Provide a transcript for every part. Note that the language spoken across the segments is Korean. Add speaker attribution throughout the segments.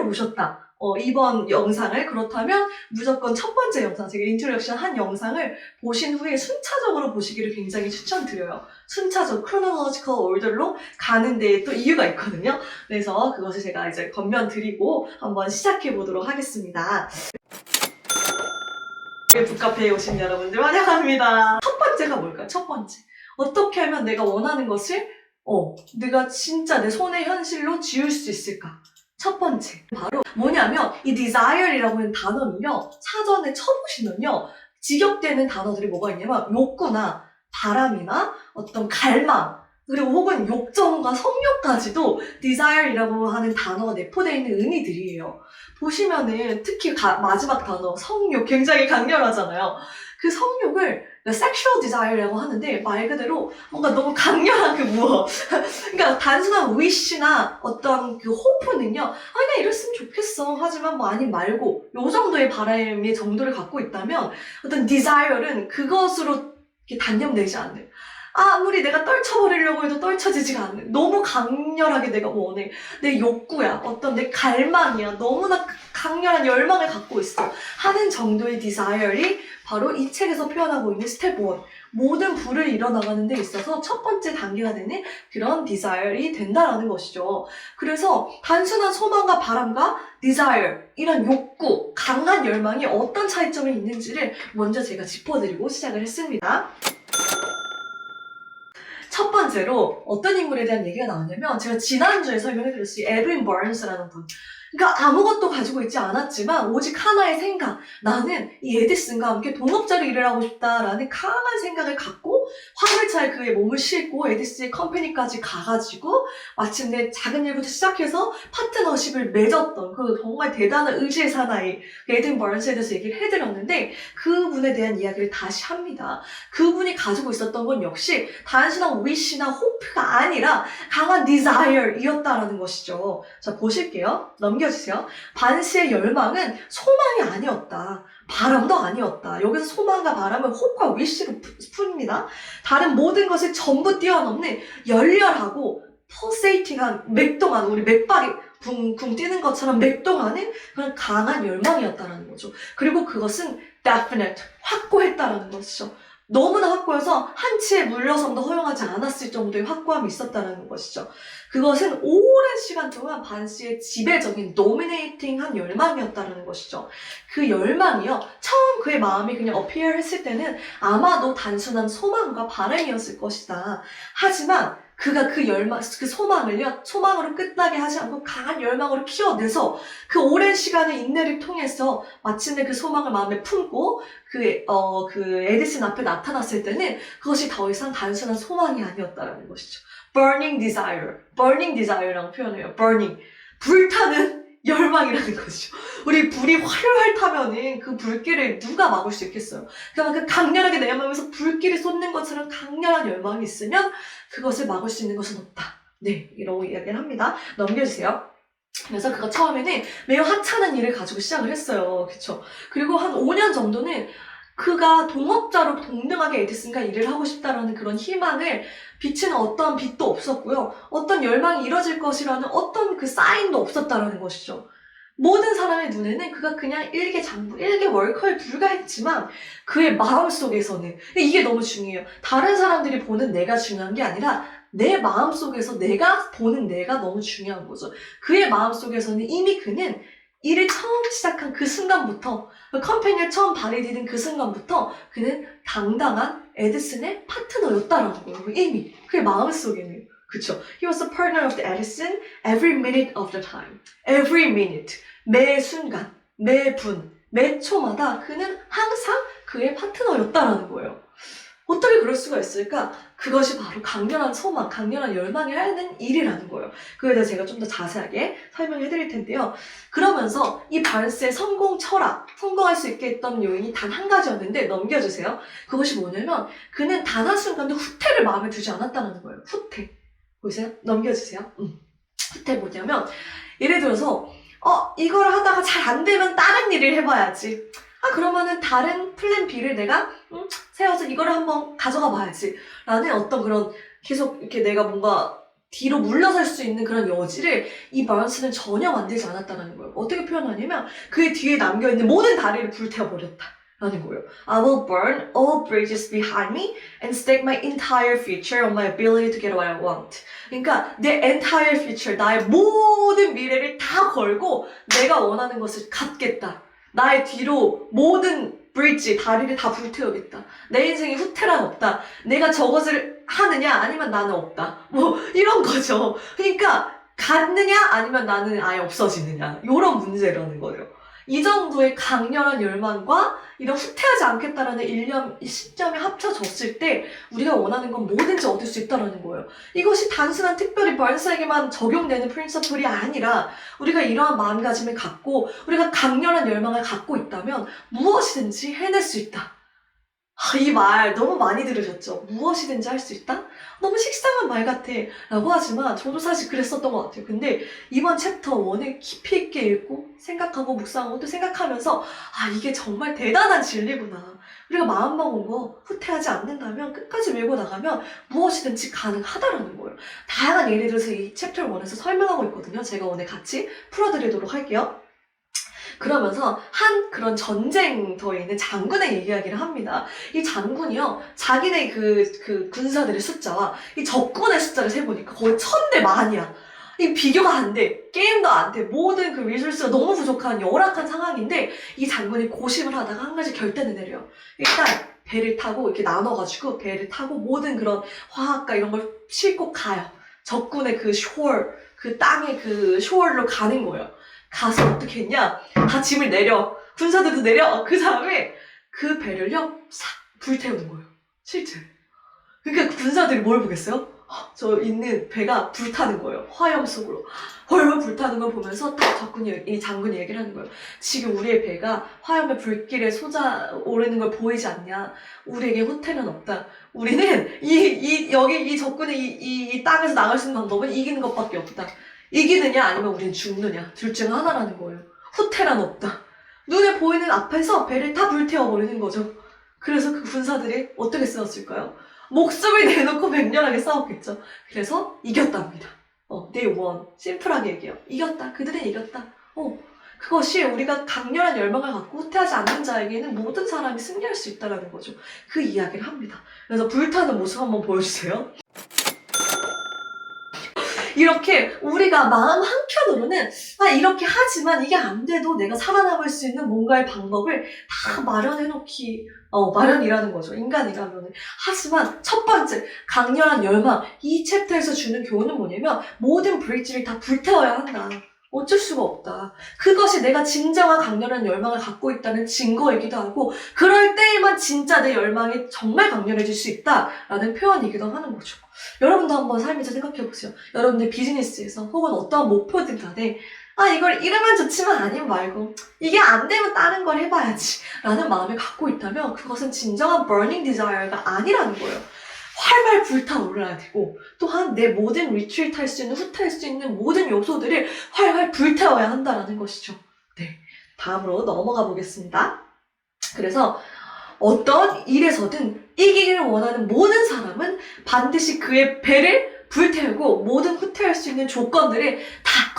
Speaker 1: 보셨다. 이번 영상을 그렇다면 무조건 첫 번째 영상, 제가 인트로덕션 한 영상을 보신 후에 순차적으로 보시기를 굉장히 추천드려요. 순차적, chronological order로 가는 데에 또 이유가 있거든요. 그래서 그것을 제가 이제 건면드리고 한번 시작해 보도록 하겠습니다. 북카페에 오신 여러분들 환영합니다. 첫 번째가 뭘까요? 첫 번째. 어떻게 하면 내가 원하는 것을 내가 진짜 내 손의 현실로 지울 수 있을까? 첫 번째. 바로 뭐냐면 이 desire이라고 하는 단어는요. 사전에 쳐보시면요. 직역되는 단어들이 뭐가 있냐면 욕구나 바람이나 어떤 갈망 그리고 혹은 욕정과 성욕까지도 desire이라고 하는 단어가 내포되어 있는 의미들이에요. 보시면은 특히 마지막 단어 성욕 굉장히 강렬하잖아요. 그 성욕을 sexual desire라고 하는데 말 그대로 뭔가 너무 강렬한 그 무엇 그러니까 단순한 wish나 어떤 그 hope는요 그냥 이랬으면 좋겠어 하지만 뭐 아님 말고 요 정도의 바람의 정도를 갖고 있다면 어떤 desire는 그것으로 단념되지 않는 아무리 내가 떨쳐버리려고 해도 떨쳐지지가 않는 너무 강렬하게 내가 원해 내 욕구야 어떤 내 갈망이야 너무나 강렬한 열망을 갖고 있어 하는 정도의 desire이 바로 이 책에서 표현하고 있는 스텝 1 모든 불을 이뤄나가는 데 있어서 첫 번째 단계가 되는 그런 desire이 된다라는 것이죠. 그래서 단순한 소망과 바람과 desire 이런 욕구, 강한 열망이 어떤 차이점이 있는지를 먼저 제가 짚어드리고 시작을 했습니다. 첫 번째로 어떤 인물에 대한 얘기가 나왔냐면 제가 지난주에 설명해드렸어요. 에드윈 버넌스라는 분. 그러니까 아무것도 가지고 있지 않았지만 오직 하나의 생각. 나는 이 에디슨과 함께 동업자로 일을 하고 싶다라는 강한 생각을 갖고 화물차에 그의 몸을 싣고 에디슨의 컴퍼니까지 가가지고 마침내 작은 일부터 시작해서 파트너십을 맺었던 그 정말 대단한 의지의 사나이 에드윈 버넌스에 대해서 얘기를 해드렸는데 그분에 대한 이야기를 다시 합니다. 그분이 가지고 있었던 건 역시 단순한 wish나 hope가 아니라 강한 desire이었다라는 것이죠. 자, 보실게요. 넘겨주세요. 반스의 열망은 소망이 아니었다. 바람도 아니었다. 여기서 소망과 바람은 hope과 wish로 풉니다. 다른 모든 것을 전부 뛰어넘는 열렬하고 pulsating한 맥동한 우리 맥박이 붕붕 뛰는 것처럼 맥동하는 그런 강한 열망이었다는 거죠. 그리고 그것은 definite, 확고했다는 것이죠. 너무나 확고해서 한치의 물러섬도 허용하지 않았을 정도의 확고함이 있었다는 것이죠. 그것은 오랜 시간 동안 반스의 지배적인 dominating한 열망이었다는 것이죠. 그 열망이요. 처음 그의 마음이 그냥 appear 했을 때는 아마도 단순한 소망과 바람이었을 것이다. 하지만 그가 그 열망, 그 소망으로 끝나게 하지 않고 강한 열망으로 키워내서 그 오랜 시간의 인내를 통해서 마침내 그 소망을 마음에 품고 그 에디슨 앞에 나타났을 때는 그것이 더 이상 단순한 소망이 아니었다라는 것이죠. burning desire라고 표현해요. burning. 불타는 열망이라는 것이죠. 우리 불이 활활 타면은 그 불길을 누가 막을 수 있겠어요? 그만큼 강렬하게 내 마음에서 불길이 쏟는 것처럼 강렬한 열망이 있으면 그것을 막을 수 있는 것은 없다. 네, 이러고 이야기를 합니다. 넘겨주세요. 그래서 그가 처음에는 매우 하찮은 일을 가지고 시작을 했어요. 그쵸? 그리고 한 5년 정도는 그가 동업자로 동등하게 에디슨과 일을 하고 싶다라는 그런 희망을 비치는 어떠한 빛도 없었고요. 어떤 열망이 이뤄질 것이라는 어떤 그 사인도 없었다라는 것이죠. 모든 사람의 눈에는 그가 그냥 일개장부, 일개월커에 불과했지만 그의 마음속에서는 이게 너무 중요해요. 다른 사람들이 보는 내가 중요한 게 아니라 내 마음속에서 내가 보는 내가 너무 중요한 거죠. 그의 마음속에서는 이미 그는 일을 처음 시작한 그 순간부터 컴퍼니를 처음 발이 디딘 그 순간부터 그는 당당한 에디슨의 파트너였다라는 거예요. 이미 그의 마음속에는. 그쵸? He was a partner of the Edison every minute of the time. Every minute. 매 순간, 매 분, 매 초마다 그는 항상 그의 파트너였다라는 거예요. 어떻게 그럴 수가 있을까? 그것이 바로 강렬한 소망, 강렬한 열망이 하는 일이라는 거예요. 그에 대해서 제가 좀 더 자세하게 설명해 드릴 텐데요. 그러면서 이 반스의 성공 철학, 성공할 수 있게 했던 요인이 단 한 가지였는데 넘겨주세요. 그것이 뭐냐면 그는 단 한순간도 후퇴를 마음에 두지 않았다는 거예요. 후퇴. 보세요. 넘겨주세요. 후퇴 뭐냐면 예를 들어서 이걸 하다가 잘 안 되면 다른 일을 해봐야지. 그러면은 다른 플랜 B를 내가 세워서 이거를 한번 가져가 봐야지 라는 어떤 그런 계속 이렇게 내가 뭔가 뒤로 물러설 수 있는 그런 여지를 이 바런스는 전혀 만들지 않았다는 거예요. 어떻게 표현하냐면 그의 뒤에 남겨있는 모든 다리를 불태워버렸다 라는 거예요. I will burn all bridges behind me and stake my entire future on my ability to get what I want. 그러니까 내 entire future, 나의 모든 미래를 다 걸고 내가 원하는 것을 갖겠다. 나의 뒤로 모든 브릿지, 다리를 다 불태우겠다. 내 인생에 후퇴란 없다. 내가 저것을 하느냐 아니면 나는 없다. 뭐 이런 거죠. 그러니까 갖느냐 아니면 나는 아예 없어지느냐 이런 문제라는 거예요. 이 정도의 강렬한 열망과 이런 후퇴하지 않겠다라는 일념, 신념이 합쳐졌을 때 우리가 원하는 건 뭐든지 얻을 수 있다는 거예요. 이것이 단순한 특별히 바른스에게만 적용되는 프린서플이 아니라 우리가 이러한 마음가짐을 갖고 우리가 강렬한 열망을 갖고 있다면 무엇이든지 해낼 수 있다. 이 말 너무 많이 들으셨죠? 무엇이든지 할 수 있다? 너무 식상한 말 같아 라고 하지만 저도 사실 그랬었던 것 같아요. 근데 이번 챕터 1을 깊이 있게 읽고 생각하고 묵상하고 또 생각하면서 이게 정말 대단한 진리구나. 우리가 마음먹은 거 후퇴하지 않는다면 끝까지 밀고 나가면 무엇이든지 가능하다라는 거예요. 다양한 예를 들어서 이 챕터 1에서 설명하고 있거든요. 제가 오늘 같이 풀어드리도록 할게요. 그러면서 한 그런 전쟁터에 있는 장군의 이야기를 합니다. 이 장군이요, 자기네 그 군사들의 숫자와 이 적군의 숫자를 세보니까 거의 1000대 만이야. 이 비교가 안 돼. 게임도 안 돼. 모든 그 리소스가 너무 부족한 열악한 상황인데 이 장군이 고심을 하다가 한 가지 결단을 내려요. 일단 배를 타고 이렇게 나눠가지고 배를 타고 모든 그런 화학과 이런 걸 싣고 가요. 적군의 그 쇼얼, 그 땅의 그 쇼얼로 가는 거예요. 가서 어떻게 했냐? 다 짐을 내려. 군사들도 내려. 그 다음에 그 배를요, 싹 불태우는 거예요. 실제. 그러니까 군사들이 뭘 보겠어요? 저 있는 배가 불타는 거예요. 화염 속으로. 헐헐 불타는 걸 보면서 딱 이 장군이 얘기를 하는 거예요. 지금 우리의 배가 화염의 불길에 솟아오르는 걸 보이지 않냐? 우리에게 후퇴는 없다. 우리는 여기 이 적군의 이 땅에서 나갈 수 있는 방법은 이기는 것밖에 없다. 이기느냐 아니면 우린 죽느냐 둘 중 하나라는 거예요. 후퇴란 없다. 눈에 보이는 앞에서 배를 다 불태워버리는 거죠. 그래서 그 군사들이 어떻게 싸웠을까요? 목숨을 내놓고 맹렬하게 싸웠겠죠. 그래서 이겼답니다. They won. 심플하게 얘기해요. 이겼다. 그들은 이겼다. 그것이 우리가 강렬한 열망을 갖고 후퇴하지 않는 자에게는 모든 사람이 승리할 수 있다는 거죠. 그 이야기를 합니다. 그래서 불타는 모습 한번 보여주세요. 이렇게 우리가 마음 한켠으로는 이렇게 하지만 이게 안 돼도 내가 살아남을 수 있는 뭔가의 방법을 다 마련이라는 거죠. 인간이라면. 하지만 첫 번째 강렬한 열망, 이 챕터에서 주는 교훈은 뭐냐면 모든 브릿지를 다 불태워야 한다. 어쩔 수가 없다. 그것이 내가 진정한 강렬한 열망을 갖고 있다는 증거이기도 하고 그럴 때에만 진짜 내 열망이 정말 강렬해질 수 있다라는 표현이기도 하는 거죠. 여러분도 한번 삶에서 생각해보세요. 여러분의 비즈니스에서 혹은 어떠한 목표든 간에 이걸 이루면 좋지만 아니면 말고 이게 안 되면 다른 걸 해봐야지 라는 마음을 갖고 있다면 그것은 진정한 burning desire가 아니라는 거예요. 활발 불타올라야 되고 또한 내 모든 리트리트 할 수 있는 후퇴할 수 있는 모든 요소들을 활활 불태워야 한다는 것이죠. 네, 다음으로 넘어가 보겠습니다. 그래서 어떤 일에서든 이기기를 원하는 모든 사람은 반드시 그의 배를 불태우고 모든 후퇴할 수 있는 조건들을 다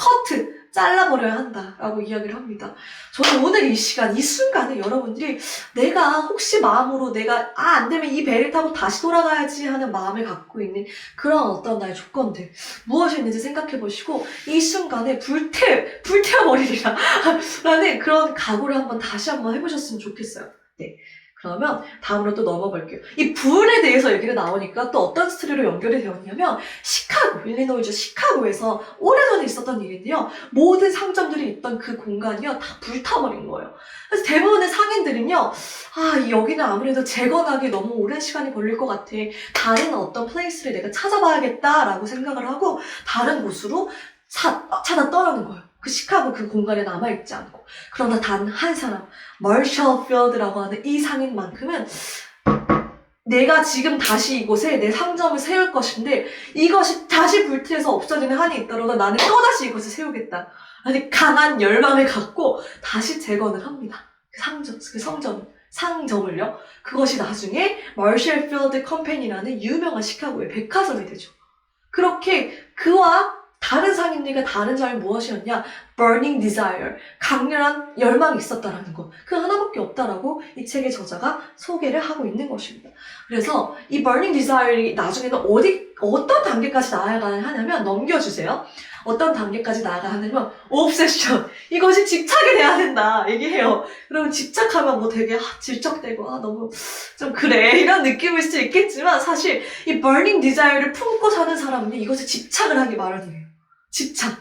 Speaker 1: 잘라버려야 한다라고 이야기를 합니다. 저는 오늘 이 시간, 이 순간에 여러분들이 내가 혹시 마음으로 내가 안 되면 이 배를 타고 다시 돌아가야지 하는 마음을 갖고 있는 그런 어떤 나의 조건들 무엇이 있는지 생각해 보시고 이 순간에 불태워버리리라 라는 그런 각오를 다시 한번 해보셨으면 좋겠어요. 네. 그러면 다음으로 또 넘어갈게요. 이 불에 대해서 얘기가 나오니까 또 어떤 스토리로 연결이 되었냐면 일리노이주 시카고에서 오래전에 있었던 일인데요. 모든 상점들이 있던 그 공간이요 다 불타버린 거예요. 그래서 대부분의 상인들은요 여기는 아무래도 재건하기 너무 오랜 시간이 걸릴 것 같아. 다른 어떤 플레이스를 내가 찾아봐야겠다라고 생각을 하고 다른 곳으로 찾아 떠나는 거예요. 그 시카고 그 공간에 남아있지 않고. 그러나 단 한 사람, 머셜 필드라고 하는 이 상인만큼은 내가 지금 다시 이곳에 내 상점을 세울 것인데 이것이 다시 불태워서 없어지는 한이 있더라도 나는 또다시 이곳을 세우겠다. 아니 강한 열망을 갖고 다시 재건을 합니다. 상점을요. 그것이 나중에 머셜 필드 컴퍼니라는 유명한 시카고의 백화점이 되죠. 그렇게 그와 다른 상인들과 다른 점이 무엇이었냐? burning desire, 강렬한 열망이 있었다라는 것. 그 하나밖에 없다라고 이 책의 저자가 소개를 하고 있는 것입니다. 그래서 이 burning desire이 나중에는 어떤 단계까지 나아가야 하냐면 넘겨주세요. 어떤 단계까지 나아가야 하냐면 obsession, 이것이 집착이 돼야 된다 얘기해요. 그러면 집착하면 뭐 되게 질척대고 너무 좀 그래 이런 느낌일 수 있겠지만 사실 이 burning desire를 품고 사는 사람은 이것에 집착을 하기 마련이에요. 집착.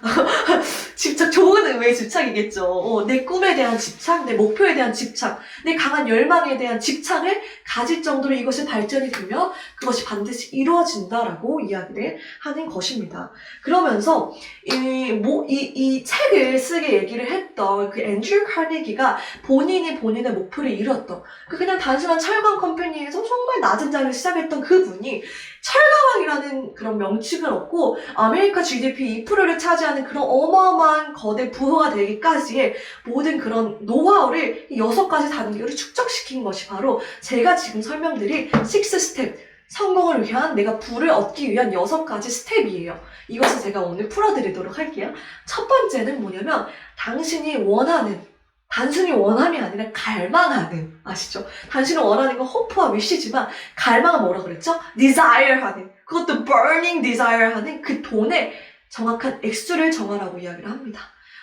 Speaker 1: 집착, 좋은 의미의 집착이겠죠. 내 꿈에 대한 집착, 내 목표에 대한 집착, 내 강한 열망에 대한 집착을 가질 정도로 이것이 발전이 되면 그것이 반드시 이루어진다라고 이야기를 하는 것입니다. 그러면서 이 책을 쓰게 얘기를 했던 그 앤드류 카네기가 본인이 본인의 목표를 이뤘던 그냥 단순한 철강 컴퍼니에서 정말 낮은 자리를 시작했던 그분이 철가왕이라는 그런 명칭을 얻고 아메리카 GDP 2%를 차지하는 그런 어마어마한 거대 부호가 되기까지의 모든 그런 노하우를 6가지 단계로 축적시킨 것이 바로 제가 지금 설명드린 6스텝, 성공을 위한 내가 부를 얻기 위한 6가지 스텝이에요. 이것을 제가 오늘 풀어드리도록 할게요. 첫 번째는 뭐냐면 당신이 원하는, 단순히 원함이 아니라 갈망하는, 아시죠? 당신이 원하는 건 hope와 wish지만 갈망은 뭐라 그랬죠? desire 하는, 그것도 burning desire 하는 그 돈의 정확한 액수를 정하라고 이야기를 합니다.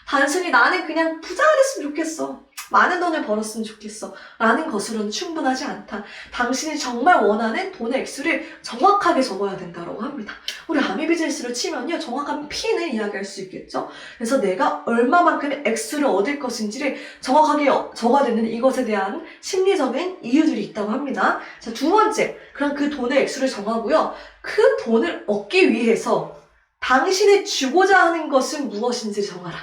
Speaker 1: 단순히 나는 그냥 부자가 됐으면 좋겠어, 많은 돈을 벌었으면 좋겠어 라는 것으로는 충분하지 않다. 당신이 정말 원하는 돈의 액수를 정확하게 적어야 된다고 합니다. 우리 아미 비즈니스를 치면요, 정확한 핀을 이야기할 수 있겠죠. 그래서 내가 얼마만큼의 액수를 얻을 것인지를 정확하게 적어야 되는 이것에 대한 심리적인 이유들이 있다고 합니다. 자, 두 번째, 그럼 그 돈의 액수를 정하고요, 그 돈을 얻기 위해서 당신이 주고자 하는 것은 무엇인지 정하라.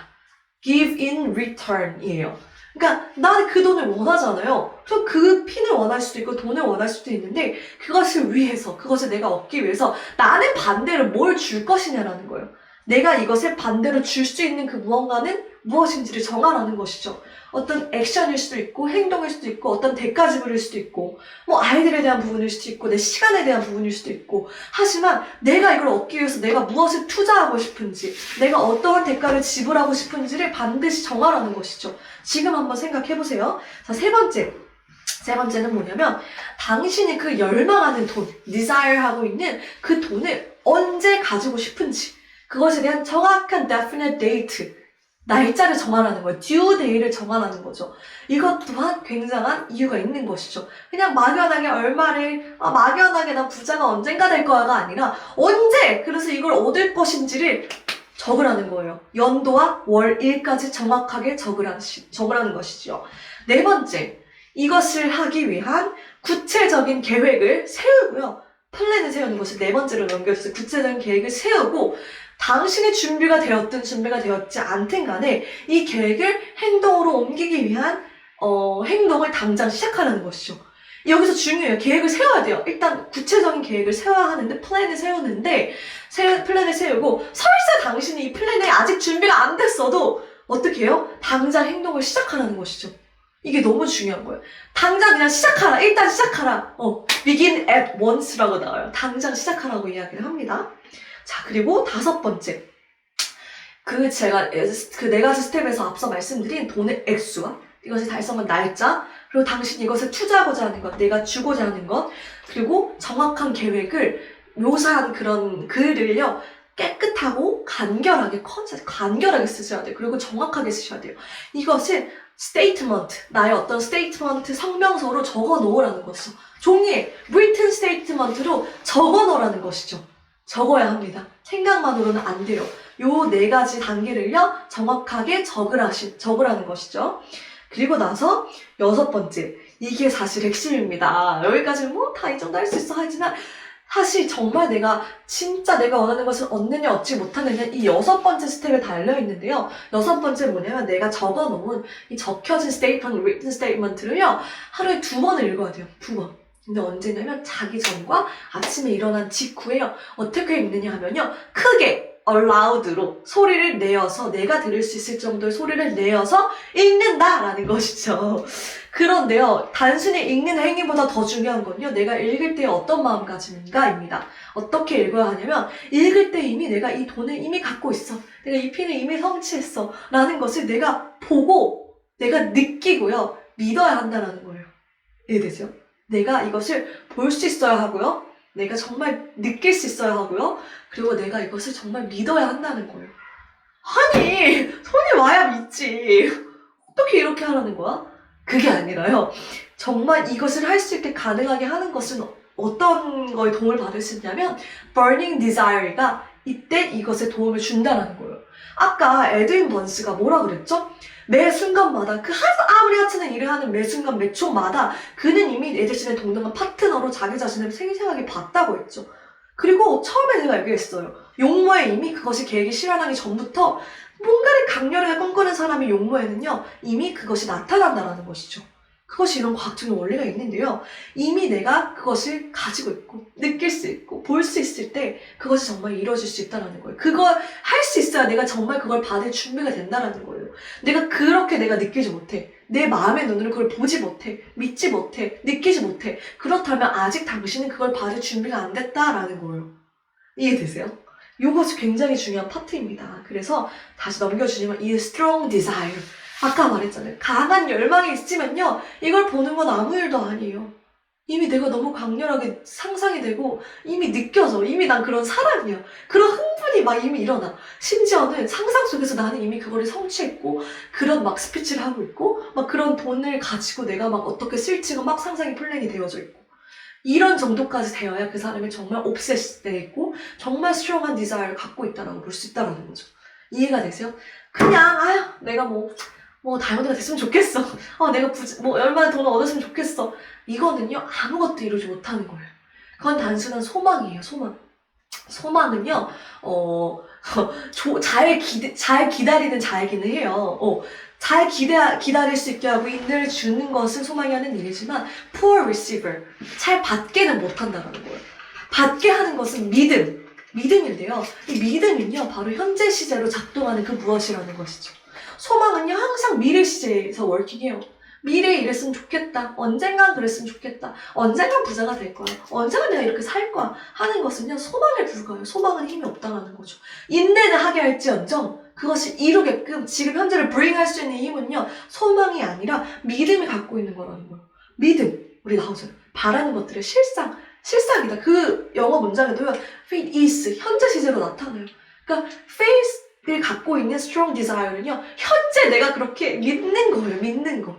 Speaker 1: give in return이에요. 그러니까 나는 그 돈을 원하잖아요. 그럼 그 핀을 원할 수도 있고 돈을 원할 수도 있는데 그것을 위해서, 그것을 내가 얻기 위해서 나는 반대로 뭘 줄 것이냐라는 거예요. 내가 이것을 반대로 줄 수 있는 그 무언가는 무엇인지를 정하라는 것이죠. 어떤 액션일 수도 있고 행동일 수도 있고 어떤 대가 지불일 수도 있고 뭐 아이들에 대한 부분일 수도 있고 내 시간에 대한 부분일 수도 있고, 하지만 내가 이걸 얻기 위해서 내가 무엇을 투자하고 싶은지, 내가 어떠한 대가를 지불하고 싶은지를 반드시 정하라는 것이죠. 지금 한번 생각해보세요. 자, 세 번째는 뭐냐면 당신이 그 열망하는 돈, desire하고 있는 그 돈을 언제 가지고 싶은지, 그것에 대한 정확한 definite date, 날짜를 정하라는 거예요. due date를 정하라는 거죠. 이것 또한 굉장한 이유가 있는 것이죠. 그냥 막연하게 막연하게 난 부자가 언젠가 될 거야가 아니라 언제, 그래서 이걸 얻을 것인지를 적으라는 거예요. 연도와 월, 일까지 정확하게 적으라는 것이죠. 네 번째, 이것을 하기 위한 구체적인 계획을 세우고요. 플랜을 세우는 것을 네 번째로 넘겨주세요. 구체적인 계획을 세우고 당신의 준비가 되었든 준비가 되었지 않든 간에 이 계획을 행동으로 옮기기 위한 행동을 당장 시작하라는 것이죠. 여기서 중요해요. 계획을 세워야 돼요. 일단 구체적인 계획을 세워야 하는데 플랜을 세우는데 플랜을 세우고 설사 당신이 이 플랜에 아직 준비가 안 됐어도 어떻게 해요? 당장 행동을 시작하라는 것이죠. 이게 너무 중요한 거예요. 당장 그냥 시작하라. 일단 시작하라. begin at once라고 나와요. 당장 시작하라고 이야기를 합니다. 자, 그리고 다섯 번째. 제가 그 네 가지 스텝에서 앞서 말씀드린 돈의 액수와 이것을 달성한 날짜, 그리고 당신이 이것을 투자하고자 하는 것, 내가 주고자 하는 것, 그리고 정확한 계획을 묘사한 그런 글을요, 깨끗하고 간결하게 쓰셔야 돼요. 그리고 정확하게 쓰셔야 돼요. 이것을 스테이트먼트, 나의 어떤 스테이트먼트 성명서로 적어 놓으라는 것이죠. 종이에 written 스테이트먼트로 적어 놓으라는 것이죠. 적어야 합니다. 생각만으로는 안 돼요. 요 네 가지 단계를요, 정확하게 적으라는 것이죠. 그리고 나서 여섯 번째, 이게 사실 핵심입니다. 여기까지는 뭐 다 이 정도 할 수 있어 하지만 사실 정말 진짜 내가 원하는 것을 얻느냐 얻지 못하느냐 이 여섯 번째 스텝에 달려있는데요. 여섯 번째 뭐냐면 내가 적어놓은 이 적혀진 스테이트먼트, written 스테이트먼트를요, 하루에 2번을 읽어야 돼요. 2번. 근데 언제냐면 자기 전과 아침에 일어난 직후에요. 어떻게 읽느냐 하면요, 크게 aloud로 소리를 내어서, 내가 들을 수 있을 정도의 소리를 내어서 읽는다라는 것이죠. 그런데요, 단순히 읽는 행위보다 더 중요한 건요, 내가 읽을 때 어떤 마음가짐인가입니다. 어떻게 읽어야 하냐면, 읽을 때 이미 내가 이 돈을 이미 갖고 있어. 내가 이 핀을 이미 성취했어. 라는 것을 내가 보고, 내가 느끼고요, 믿어야 한다는 거예요. 이해되죠? 내가 이것을 볼 수 있어야 하고요, 내가 정말 느낄 수 있어야 하고요, 그리고 내가 이것을 정말 믿어야 한다는 거예요. 아니, 손이 와야 믿지. 어떻게 이렇게 하라는 거야? 그게 아니라요. 정말 이것을 할 수 있게 가능하게 하는 것은 어떤 거에 도움을 받을 수 있냐면 burning desire가 이때 이것에 도움을 준다는 거예요. 아까 에드윈 번스가 뭐라 그랬죠? 매 순간마다 아무리 하찮은 일을 하는 매 순간 매 초마다 그는 이미 내 자신의 동등한 파트너로 자기 자신을 생생하게 봤다고 했죠. 그리고 처음에 제가 얘기했어요. 용모에 이미 그것이 계획이 실현하기 전부터 뭔가를 강렬하게 꿈꾸는 사람의 용모에는요, 이미 그것이 나타난다는 것이죠. 그것이 이런 과학적인 원리가 있는데요. 이미 내가 그것을 가지고 있고, 느낄 수 있고, 볼 수 있을 때 그것이 정말 이루어질 수 있다는 거예요. 그걸 할 수 있어야 내가 정말 그걸 받을 준비가 된다는 거예요. 내가 그렇게 내가 느끼지 못해. 내 마음의 눈으로 그걸 보지 못해. 믿지 못해. 느끼지 못해. 그렇다면 아직 당신은 그걸 받을 준비가 안 됐다라는 거예요. 이해되세요? 이것이 굉장히 중요한 파트입니다. 그래서 다시 넘겨주시면 이 strong desire. 아까 말했잖아요. 강한 열망이 있으면요, 이걸 보는 건 아무 일도 아니에요. 이미 내가 너무 강렬하게 상상이 되고 이미 느껴져. 이미 난 그런 사람이야. 그런 흥분이 막 이미 일어나. 심지어는 상상 속에서 나는 이미 그거를 성취했고 그런 막 스피치를 하고 있고 막 그런 돈을 가지고 내가 막 어떻게 쓸지가 막 상상이 플랜이 되어져 있고 이런 정도까지 되어야 그 사람이 정말 obsessed 돼 있고 정말 strong한 desire를 갖고 있다라고 볼 수 있다는 거죠. 이해가 되세요? 그냥 내가 다이아몬드가 됐으면 좋겠어. 내가 얼마나 돈을 얻었으면 좋겠어. 이거는요, 아무것도 이루지 못하는 거예요. 그건 단순한 소망이에요, 소망. 소망은요, 잘 기다리는 자이기는 해요. 잘 기다릴 수 있게 하고 인내를 주는 것은 소망이 하는 일이지만, poor receiver. 잘 받게는 못한다는 거예요. 받게 하는 것은 믿음인데요. 이 믿음은요, 바로 현재 시제로 작동하는 그 무엇이라는 것이죠. 소망은요, 항상 미래 시제에서 워킹해요. 미래에 이랬으면 좋겠다. 언젠간 그랬으면 좋겠다. 언젠간 부자가 될 거야. 언젠간 내가 이렇게 살 거야. 하는 것은요, 소망에 불과해요. 소망은 힘이 없다는 거죠. 인내는 하게 할지언정 그것이 이루게끔 지금 현재를 bring할 수 있는 힘은요, 소망이 아니라 믿음이 갖고 있는 거라는 거예요. 믿음. 우리 나오잖아요. 바라는 것들의 실상이다. 그 영어 문장에도요, faith is 현재 시제로 나타나요. 그러니까 faith를 갖고 있는 strong desire는요, 현재 내가 그렇게 믿는 거예요. 믿는 거.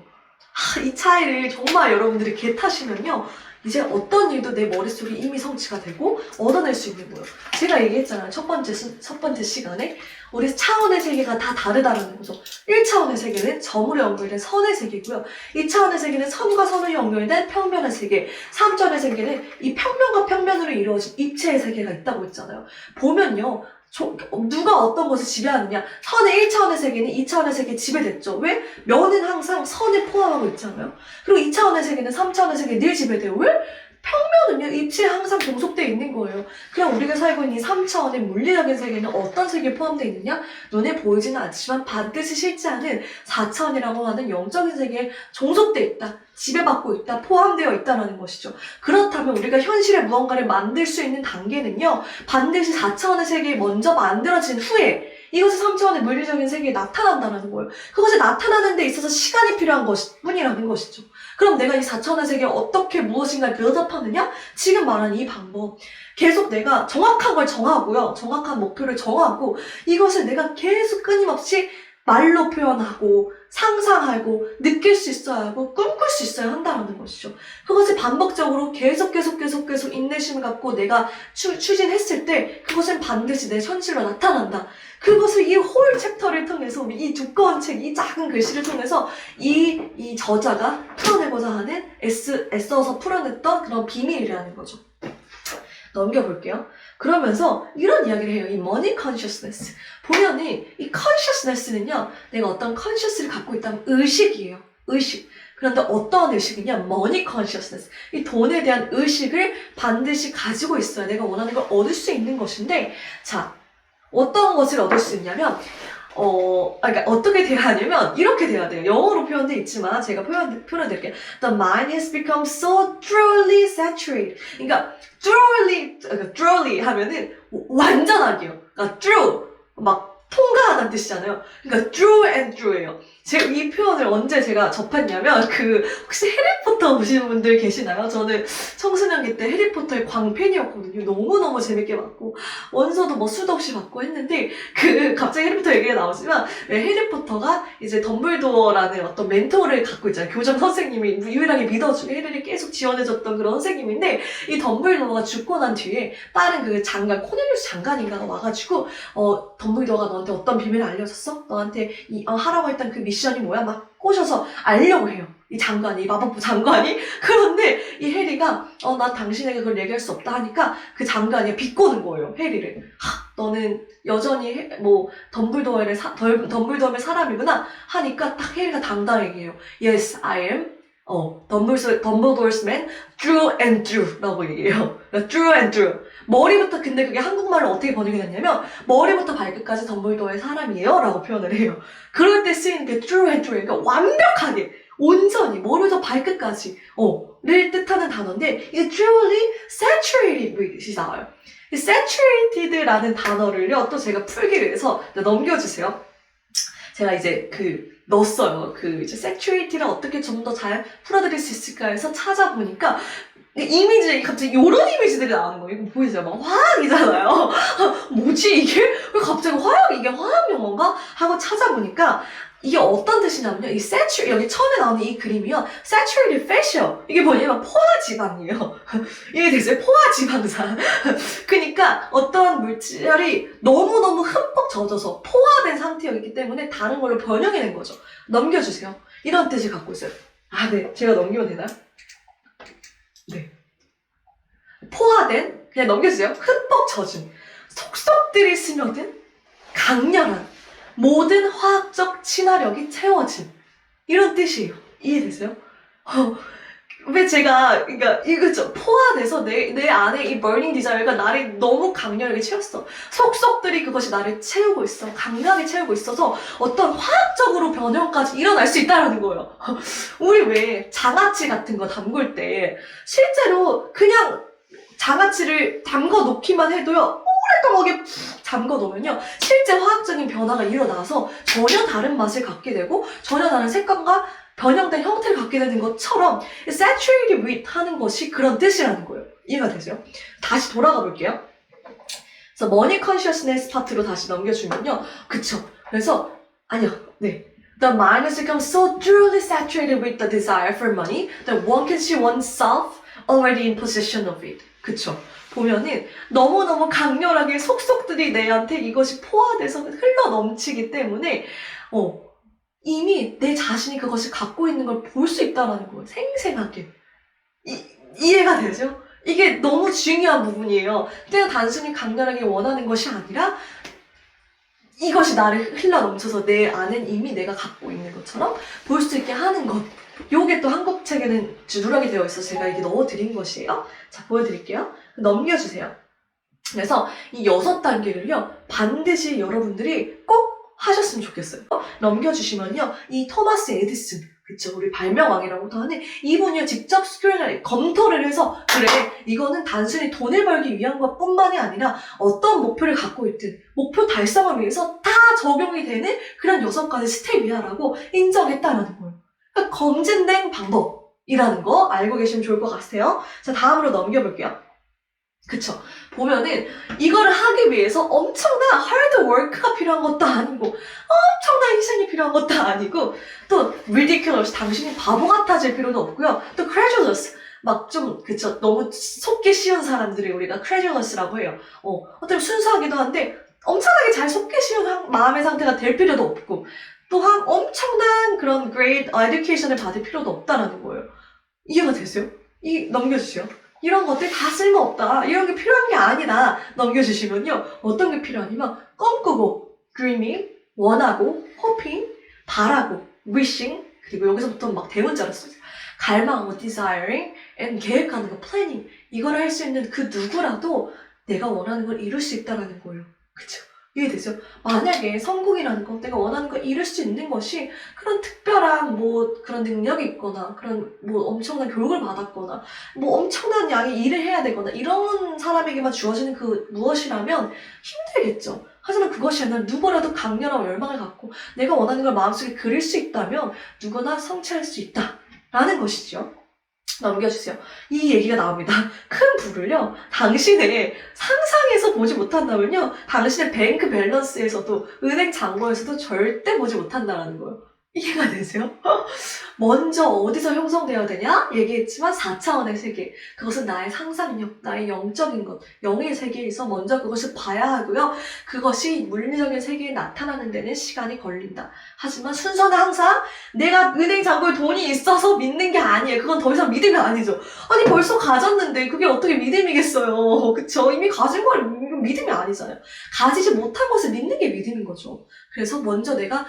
Speaker 1: 이 차이를 정말 여러분들이 개타시면요, 이제 어떤 일도 내 머릿속에 이미 성취가 되고 얻어낼 수 있는 거예요. 제가 얘기했잖아요. 첫 번째 시간에 우리 차원의 세계가 다 다르다는 거죠. 1차원의 세계는 점으로 연결된 선의 세계고요. 2차원의 세계는 선과 선으로 연결된 평면의 세계. 3차원의 세계는 이 평면과 평면으로 이루어진 입체의 세계가 있다고 했잖아요. 보면요, 누가 어떤 것을 지배하느냐. 선의 1차원의 세계는 2차원의 세계에 지배됐죠. 왜? 면은 항상 선을 포함하고 있잖아요. 그리고 2차원의 세계는 3차원의 세계에 늘 지배돼요. 왜? 평면은요, 입체에 항상 종속되어 있는 거예요. 그냥 우리가 살고 있는 이 3차원의 물리적인 세계는 어떤 세계에 포함되어 있느냐? 눈에 보이지는 않지만 반드시 실제하는 4차원이라고 하는 영적인 세계에 종속되어 있다. 지배받고 있다. 포함되어 있다는 것이죠. 그렇다면 우리가 현실에 무언가를 만들 수 있는 단계는요, 반드시 4차원의 세계에 먼저 만들어진 후에 이것이 3차원의 물리적인 세계에 나타난다는 거예요. 그것이 나타나는 데 있어서 시간이 필요한 뿐이라는 것이죠. 그럼 내가 이 4차원의 세계에 어떻게 무엇인가를 빌드업하느냐? 지금 말한 이 방법. 계속 내가 정확한 걸 정하고요. 정확한 목표를 정하고 이것을 내가 계속 끊임없이 말로 표현하고 상상하고 느낄 수 있어야 하고 꿈꿀 수 있어야 한다는 것이죠. 그것을 반복적으로 계속 인내심을 갖고 내가 추진했을 때 그것은 반드시 내 현실로 나타난다. 그것을 이 홀 챕터를 통해서 이 두꺼운 책, 이 작은 글씨를 통해서 이 저자가 풀어내고자 하는 애써서 풀어냈던 그런 비밀이라는 거죠. 넘겨볼게요. 그러면서 이런 이야기를 해요. 이 money consciousness. 보면은 이 consciousness는요, 내가 어떤 conscious를 갖고 있다면 의식이에요. 의식. 그런데 어떠한 의식이냐? money consciousness. 이 돈에 대한 의식을 반드시 가지고 있어야 내가 원하는 걸 얻을 수 있는 것인데, 자, 어떤 것을 얻을 수 있냐면, 그러니까 어떻게 돼야 하냐면 이렇게 돼야 돼요. 영어로 표현돼 있지만 제가 표현해드릴게요. The mind has become so thoroughly saturated. 그러니까 thoroughly 하면은 완전하게요. 그러니까 through 막 통과하다는 뜻이잖아요. 그러니까 through and through예요. 제가 이 표현을 언제 제가 접했냐면 혹시 해리포터 보시는 분들 계시나요? 저는 청소년기 때 해리포터의 광팬이었거든요. 너무너무 재밌게 봤고 원서도 뭐 수도 없이 받고 했는데 갑자기 해리포터 얘기가 나오지만 왜 해리포터가 이제 덤블도어라는 어떤 멘토를 갖고 있잖아요. 교장 선생님이 유일하게 믿어주고 해리를 계속 지원해줬던 그런 선생님인데 이 덤블도어가 죽고 난 뒤에 다른 그 장관 코넬리우스 장관인가가 와가지고 덤블도어가 너한테 어떤 비밀을 알려줬어? 너한테 하라고 했던 그 미션이 뭐야? 막 꼬셔서 알려고 해요. 이 장관이, 이 마법부 장관이. 그런데 이 해리가 난 당신에게 그걸 얘기할 수 없다 하니까 그 장관이 비꼬는 거예요. 해리를. 너는 여전히 덤블도어의 사람이구나 하니까 딱 해리가 당당하게 얘기해요. Yes, I am. 덤블도어's man through and through 라고 얘기해요. through and through. 머리부터, 근데 그게 한국말로 어떻게 번역이 됐냐면 머리부터 발끝까지 덤블도어의 사람이에요 라고 표현을 해요. 그럴 때 쓰이는 게 through and through. 그러니까 완벽하게 온전히 머리부터 발끝까지 를 뜻하는 단어인데 이게 truly saturated with이 나와요. 이 saturated라는 단어를요 또 제가 풀기 위해서 넘겨주세요. 제가 이제 넣었어요. 이제 saturated를 어떻게 좀 더 잘 풀어드릴 수 있을까 해서 찾아보니까 이미지, 갑자기 요런 이미지들이 나오는 거예요. 이거 보이세요? 막 화학이잖아요. 뭐지 이게? 왜 갑자기 이게 화학 용어인가? 하고 찾아보니까 이게 어떤 뜻이냐면요. 여기 처음에 나오는 이 그림이요. saturated fat이요. 이게 뭐냐면 포화지방이에요. 이게 되세요? 포화지방산. 그러니까 어떤 물질이 너무너무 흠뻑 젖어서 포화된 상태였기 때문에 다른 걸로 변형해낸 거죠. 넘겨주세요. 이런 뜻을 갖고 있어요. 네. 제가 넘기면 되나요? 네. 포화된, 그냥 넘겨주세요. 흠뻑 젖은, 속속들이 스며든, 강렬한, 모든 화학적 친화력이 채워진. 이런 뜻이에요. 이해되세요? 왜 제가, 그러니까, 이거죠. 포화돼서 내 안에 이 burning desire가 나를 너무 강렬하게 채웠어. 속속들이 그것이 나를 채우고 있어. 강렬하게 채우고 있어서 어떤 화학적으로 변형까지 일어날 수 있다는 거예요. 우리 왜 장아찌 같은 거 담글 때 실제로 그냥 장아찌를 담궈 놓기만 해도요. 오랫동안에 잠궈 놓으면요. 실제 화학적인 변화가 일어나서 전혀 다른 맛을 갖게 되고 전혀 다른 색감과 변형된 형태를 갖게 되는 것처럼 saturated with 하는 것이 그런 뜻이라는 거예요. 이해가 되세요? 다시 돌아가 볼게요. 그래서 money consciousness 파트로 다시 넘겨주면요. 그쵸. 그래서 네. The mind has become so thoroughly saturated with the desire for money that one can see oneself already in possession of it. 그쵸. 보면은 너무너무 강렬하게 속속들이 내한테 이것이 포화돼서 흘러 넘치기 때문에 이미 내 자신이 그것을 갖고 있는 걸 볼 수 있다는 거예요. 생생하게. 이해가 되죠? 이게 너무 중요한 부분이에요. 그냥 단순히 강렬하게 원하는 것이 아니라 이것이 나를 흘러 넘쳐서 내 안엔 이미 내가 갖고 있는 것처럼 볼 수 있게 하는 것. 요게 또 한국 책에는 누락이 되어 있어서 제가 이게 넣어드린 것이에요. 자, 보여드릴게요. 넘겨주세요. 그래서 이 6단계를요, 반드시 여러분들이 꼭 하셨으면 좋겠어요. 넘겨주시면요, 이 토마스 에디슨, 그쵸, 우리 발명왕이라고도 하는 이분이 직접 검토를 해서 그래, 이거는 단순히 돈을 벌기 위한 것뿐만이 아니라 어떤 목표를 갖고 있든 목표 달성을 위해서 다 적용이 되는 그런 6가지 스텝이야 라고 인정했다라는 거예요. 그러니까 검증된 방법이라는 거 알고 계시면 좋을 것 같아요. 자, 다음으로 넘겨볼게요. 그쵸. 보면은 이거를 하기 위해서 엄청난 하드 워크가 필요한 것도 아니고 엄청난 희생이 필요한 것도 아니고 또 ridiculous, 당신이 바보 같아질 필요는 없고요. 또 credulous, 막 좀 그쵸, 너무 속기 쉬운 사람들이 우리가 credulous라고 해요. 어떻게 순수하기도 한데 엄청나게 잘 속기 쉬운 마음의 상태가 될 필요도 없고 또한 엄청난 그런 great education을 받을 필요도 없다라는 거예요. 이해가 되세요? 넘겨주세요. 이런 것들 다 쓸모없다. 이런 게 필요한 게 아니다. 넘겨주시면요. 어떤 게 필요하냐면 꿈꾸고, dreaming, 원하고, hoping, 바라고, wishing, 그리고 여기서부터 막 대문자로 써요. 갈망하고, desiring, and 계획하는 거, planning. 이걸 할 수 있는 그 누구라도 내가 원하는 걸 이룰 수 있다는 거예요. 그쵸? 이해되죠? 만약에 성공이라는 거, 내가 원하는 거 이룰 수 있는 것이 그런 특별한 뭐 그런 능력이 있거나 그런 뭐 엄청난 교육을 받았거나 뭐 엄청난 양의 일을 해야 되거나 이런 사람에게만 주어지는 그 무엇이라면 힘들겠죠. 하지만 그것이 아니라 누구라도 강렬한 열망을 갖고 내가 원하는 걸 마음속에 그릴 수 있다면 누구나 성취할 수 있다라는 것이죠. 넘겨주세요. 이 얘기가 나옵니다. 큰 부를요, 당신의 상상에서 보지 못한다면요, 당신의 뱅크 밸런스에서도, 은행 잔고에서도 절대 보지 못한다라는 거예요. 이해가 되세요? 먼저 어디서 형성되어야 되냐? 얘기했지만 4차원의 세계. 그것은 나의 상상력, 나의 영적인 것, 영의 세계에서 먼저 그것을 봐야 하고요. 그것이 물리적인 세계에 나타나는 데는 시간이 걸린다. 하지만 순서는 항상 내가 은행 잔고에 돈이 있어서 믿는 게 아니에요. 그건 더 이상 믿음이 아니죠. 아니 벌써 가졌는데 그게 어떻게 믿음이겠어요. 그쵸? 이미 가진 걸 믿음이 아니잖아요. 가지지 못한 것을 믿는 게 믿음인 거죠. 그래서 먼저 내가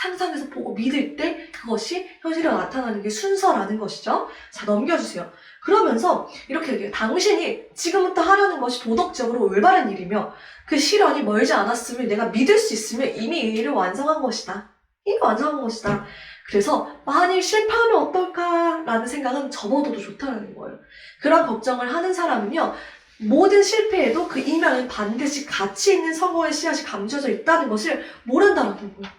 Speaker 1: 상상해서 보고 믿을 때 그것이 현실에 나타나는 게 순서라는 것이죠. 자, 넘겨주세요. 그러면서 이렇게 얘기해요. 당신이 지금부터 하려는 것이 도덕적으로 올바른 일이며 그 실현이 멀지 않았으면 내가 믿을 수 있으면 이미 이 일을 완성한 것이다. 이미 완성한 것이다. 그래서 만일 실패하면 어떨까라는 생각은 접어둬도 좋다는 거예요. 그런 걱정을 하는 사람은요, 모든 실패에도 그 이면엔 반드시 가치 있는 성공의 씨앗이 감춰져 있다는 것을 모른다는 거예요.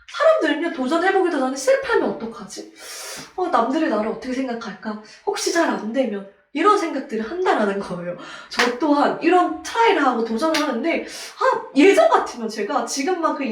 Speaker 1: 사람들은요, 도전해보기도 전에 실패하면 어떡하지? 남들이 나를 어떻게 생각할까? 혹시 잘 안 되면? 이런 생각들을 한다라는 거예요. 저 또한 이런 트라이를 하고 도전을 하는데, 예전 같으면 제가 지금만큼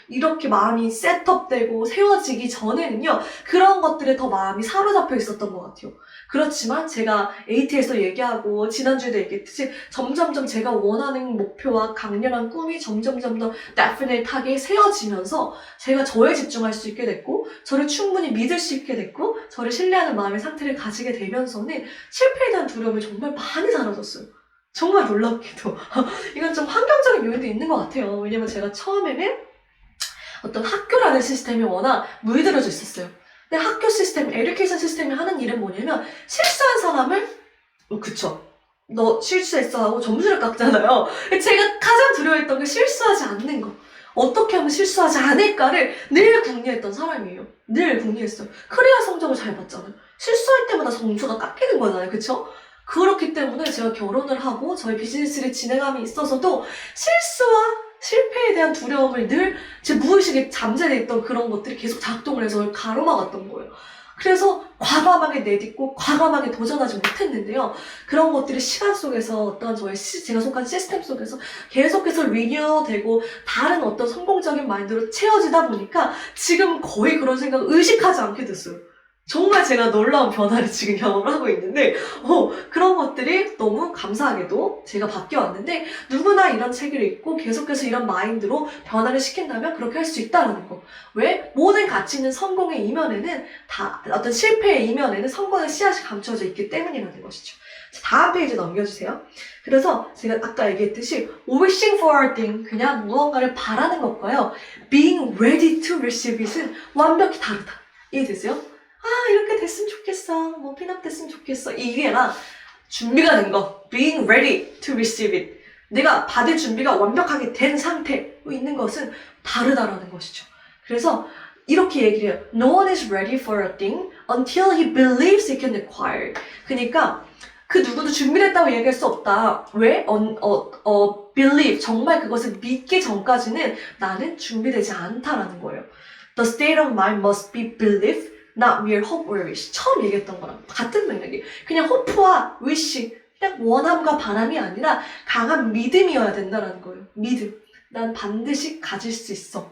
Speaker 1: 이렇게 마음이 셋업되고 세워지기 전에는요, 그런 것들에 더 마음이 사로잡혀 있었던 것 같아요. 그렇지만 제가 AT에서 얘기하고 지난주에도 얘기했듯이 점점점 제가 원하는 목표와 강렬한 꿈이 점점점 더 definite하게 세워지면서 제가 저에 집중할 수 있게 됐고 저를 충분히 믿을 수 있게 됐고 저를 신뢰하는 마음의 상태를 가지게 되면서는 실패에 대한 두려움이 정말 많이 사라졌어요. 정말 놀랍게도. 이건 좀 환경적인 요인도 있는 것 같아요. 왜냐면 제가 처음에는 어떤 학교라는 시스템이 워낙 물들여져 있었어요. 근데 학교 시스템, 에듀케이션 시스템이 하는 일은 뭐냐면 실수한 사람을 그쵸, 너 실수했어 하고 점수를 깎잖아요. 제가 가장 두려워했던 게 실수하지 않는 거. 어떻게 하면 실수하지 않을까를 늘 궁리했던 사람이에요. 늘 궁리했어요. 그래야 성적을 잘 봤잖아요. 실수할 때마다 점수가 깎이는 거잖아요. 그쵸? 그렇기 때문에 제가 결혼을 하고 저희 비즈니스를 진행함에 있어서도 실수와 실패에 대한 두려움을 늘 제 무의식에 잠재되어 있던 그런 것들이 계속 작동을 해서 저를 가로막았던 거예요. 그래서 과감하게 내딛고 과감하게 도전하지 못했는데요. 그런 것들이 시간 속에서 어떤 제가 속한 시스템 속에서 계속해서 리뉴어되고 다른 어떤 성공적인 마인드로 채워지다 보니까 지금 거의 그런 생각을 의식하지 않게 됐어요. 정말 제가 놀라운 변화를 지금 경험을 하고 있는데 그런 것들이 너무 감사하게도 제가 바뀌어왔는데 누구나 이런 책을 읽고 계속해서 이런 마인드로 변화를 시킨다면 그렇게 할 수 있다는 거. 왜? 모든 가치 있는 성공의 이면에는 다 어떤 실패의 이면에는 성공의 씨앗이 감춰져 있기 때문이라는 것이죠. 자, 다음 페이지 넘겨주세요. 그래서 제가 아까 얘기했듯이 wishing for a thing, 그냥 무언가를 바라는 것과요, being ready to receive it은 완벽히 다르다. 이해되세요? 이렇게 됐으면 좋겠어. 뭐 피납 됐으면 좋겠어. 이게랑 준비가 된 거, being ready to receive it. 내가 받을 준비가 완벽하게 된 상태로 있는 것은 다르다라는 것이죠. 그래서 이렇게 얘기를 해요. No one is ready for a thing until he believes he can acquire. 그러니까 그 누구도 준비됐다고 얘기할 수 없다. 왜? believe, 정말 그것을 믿기 전까지는 나는 준비되지 않다라는 거예요. The state of mind must be belief, not mere hope or wish. 처음 얘기했던 거랑 같은 맥락이에요. 그냥 호프와 wish, 그냥 원함과 바람이 아니라 강한 믿음이어야 된다는 거예요. 믿음. 난 반드시 가질 수 있어.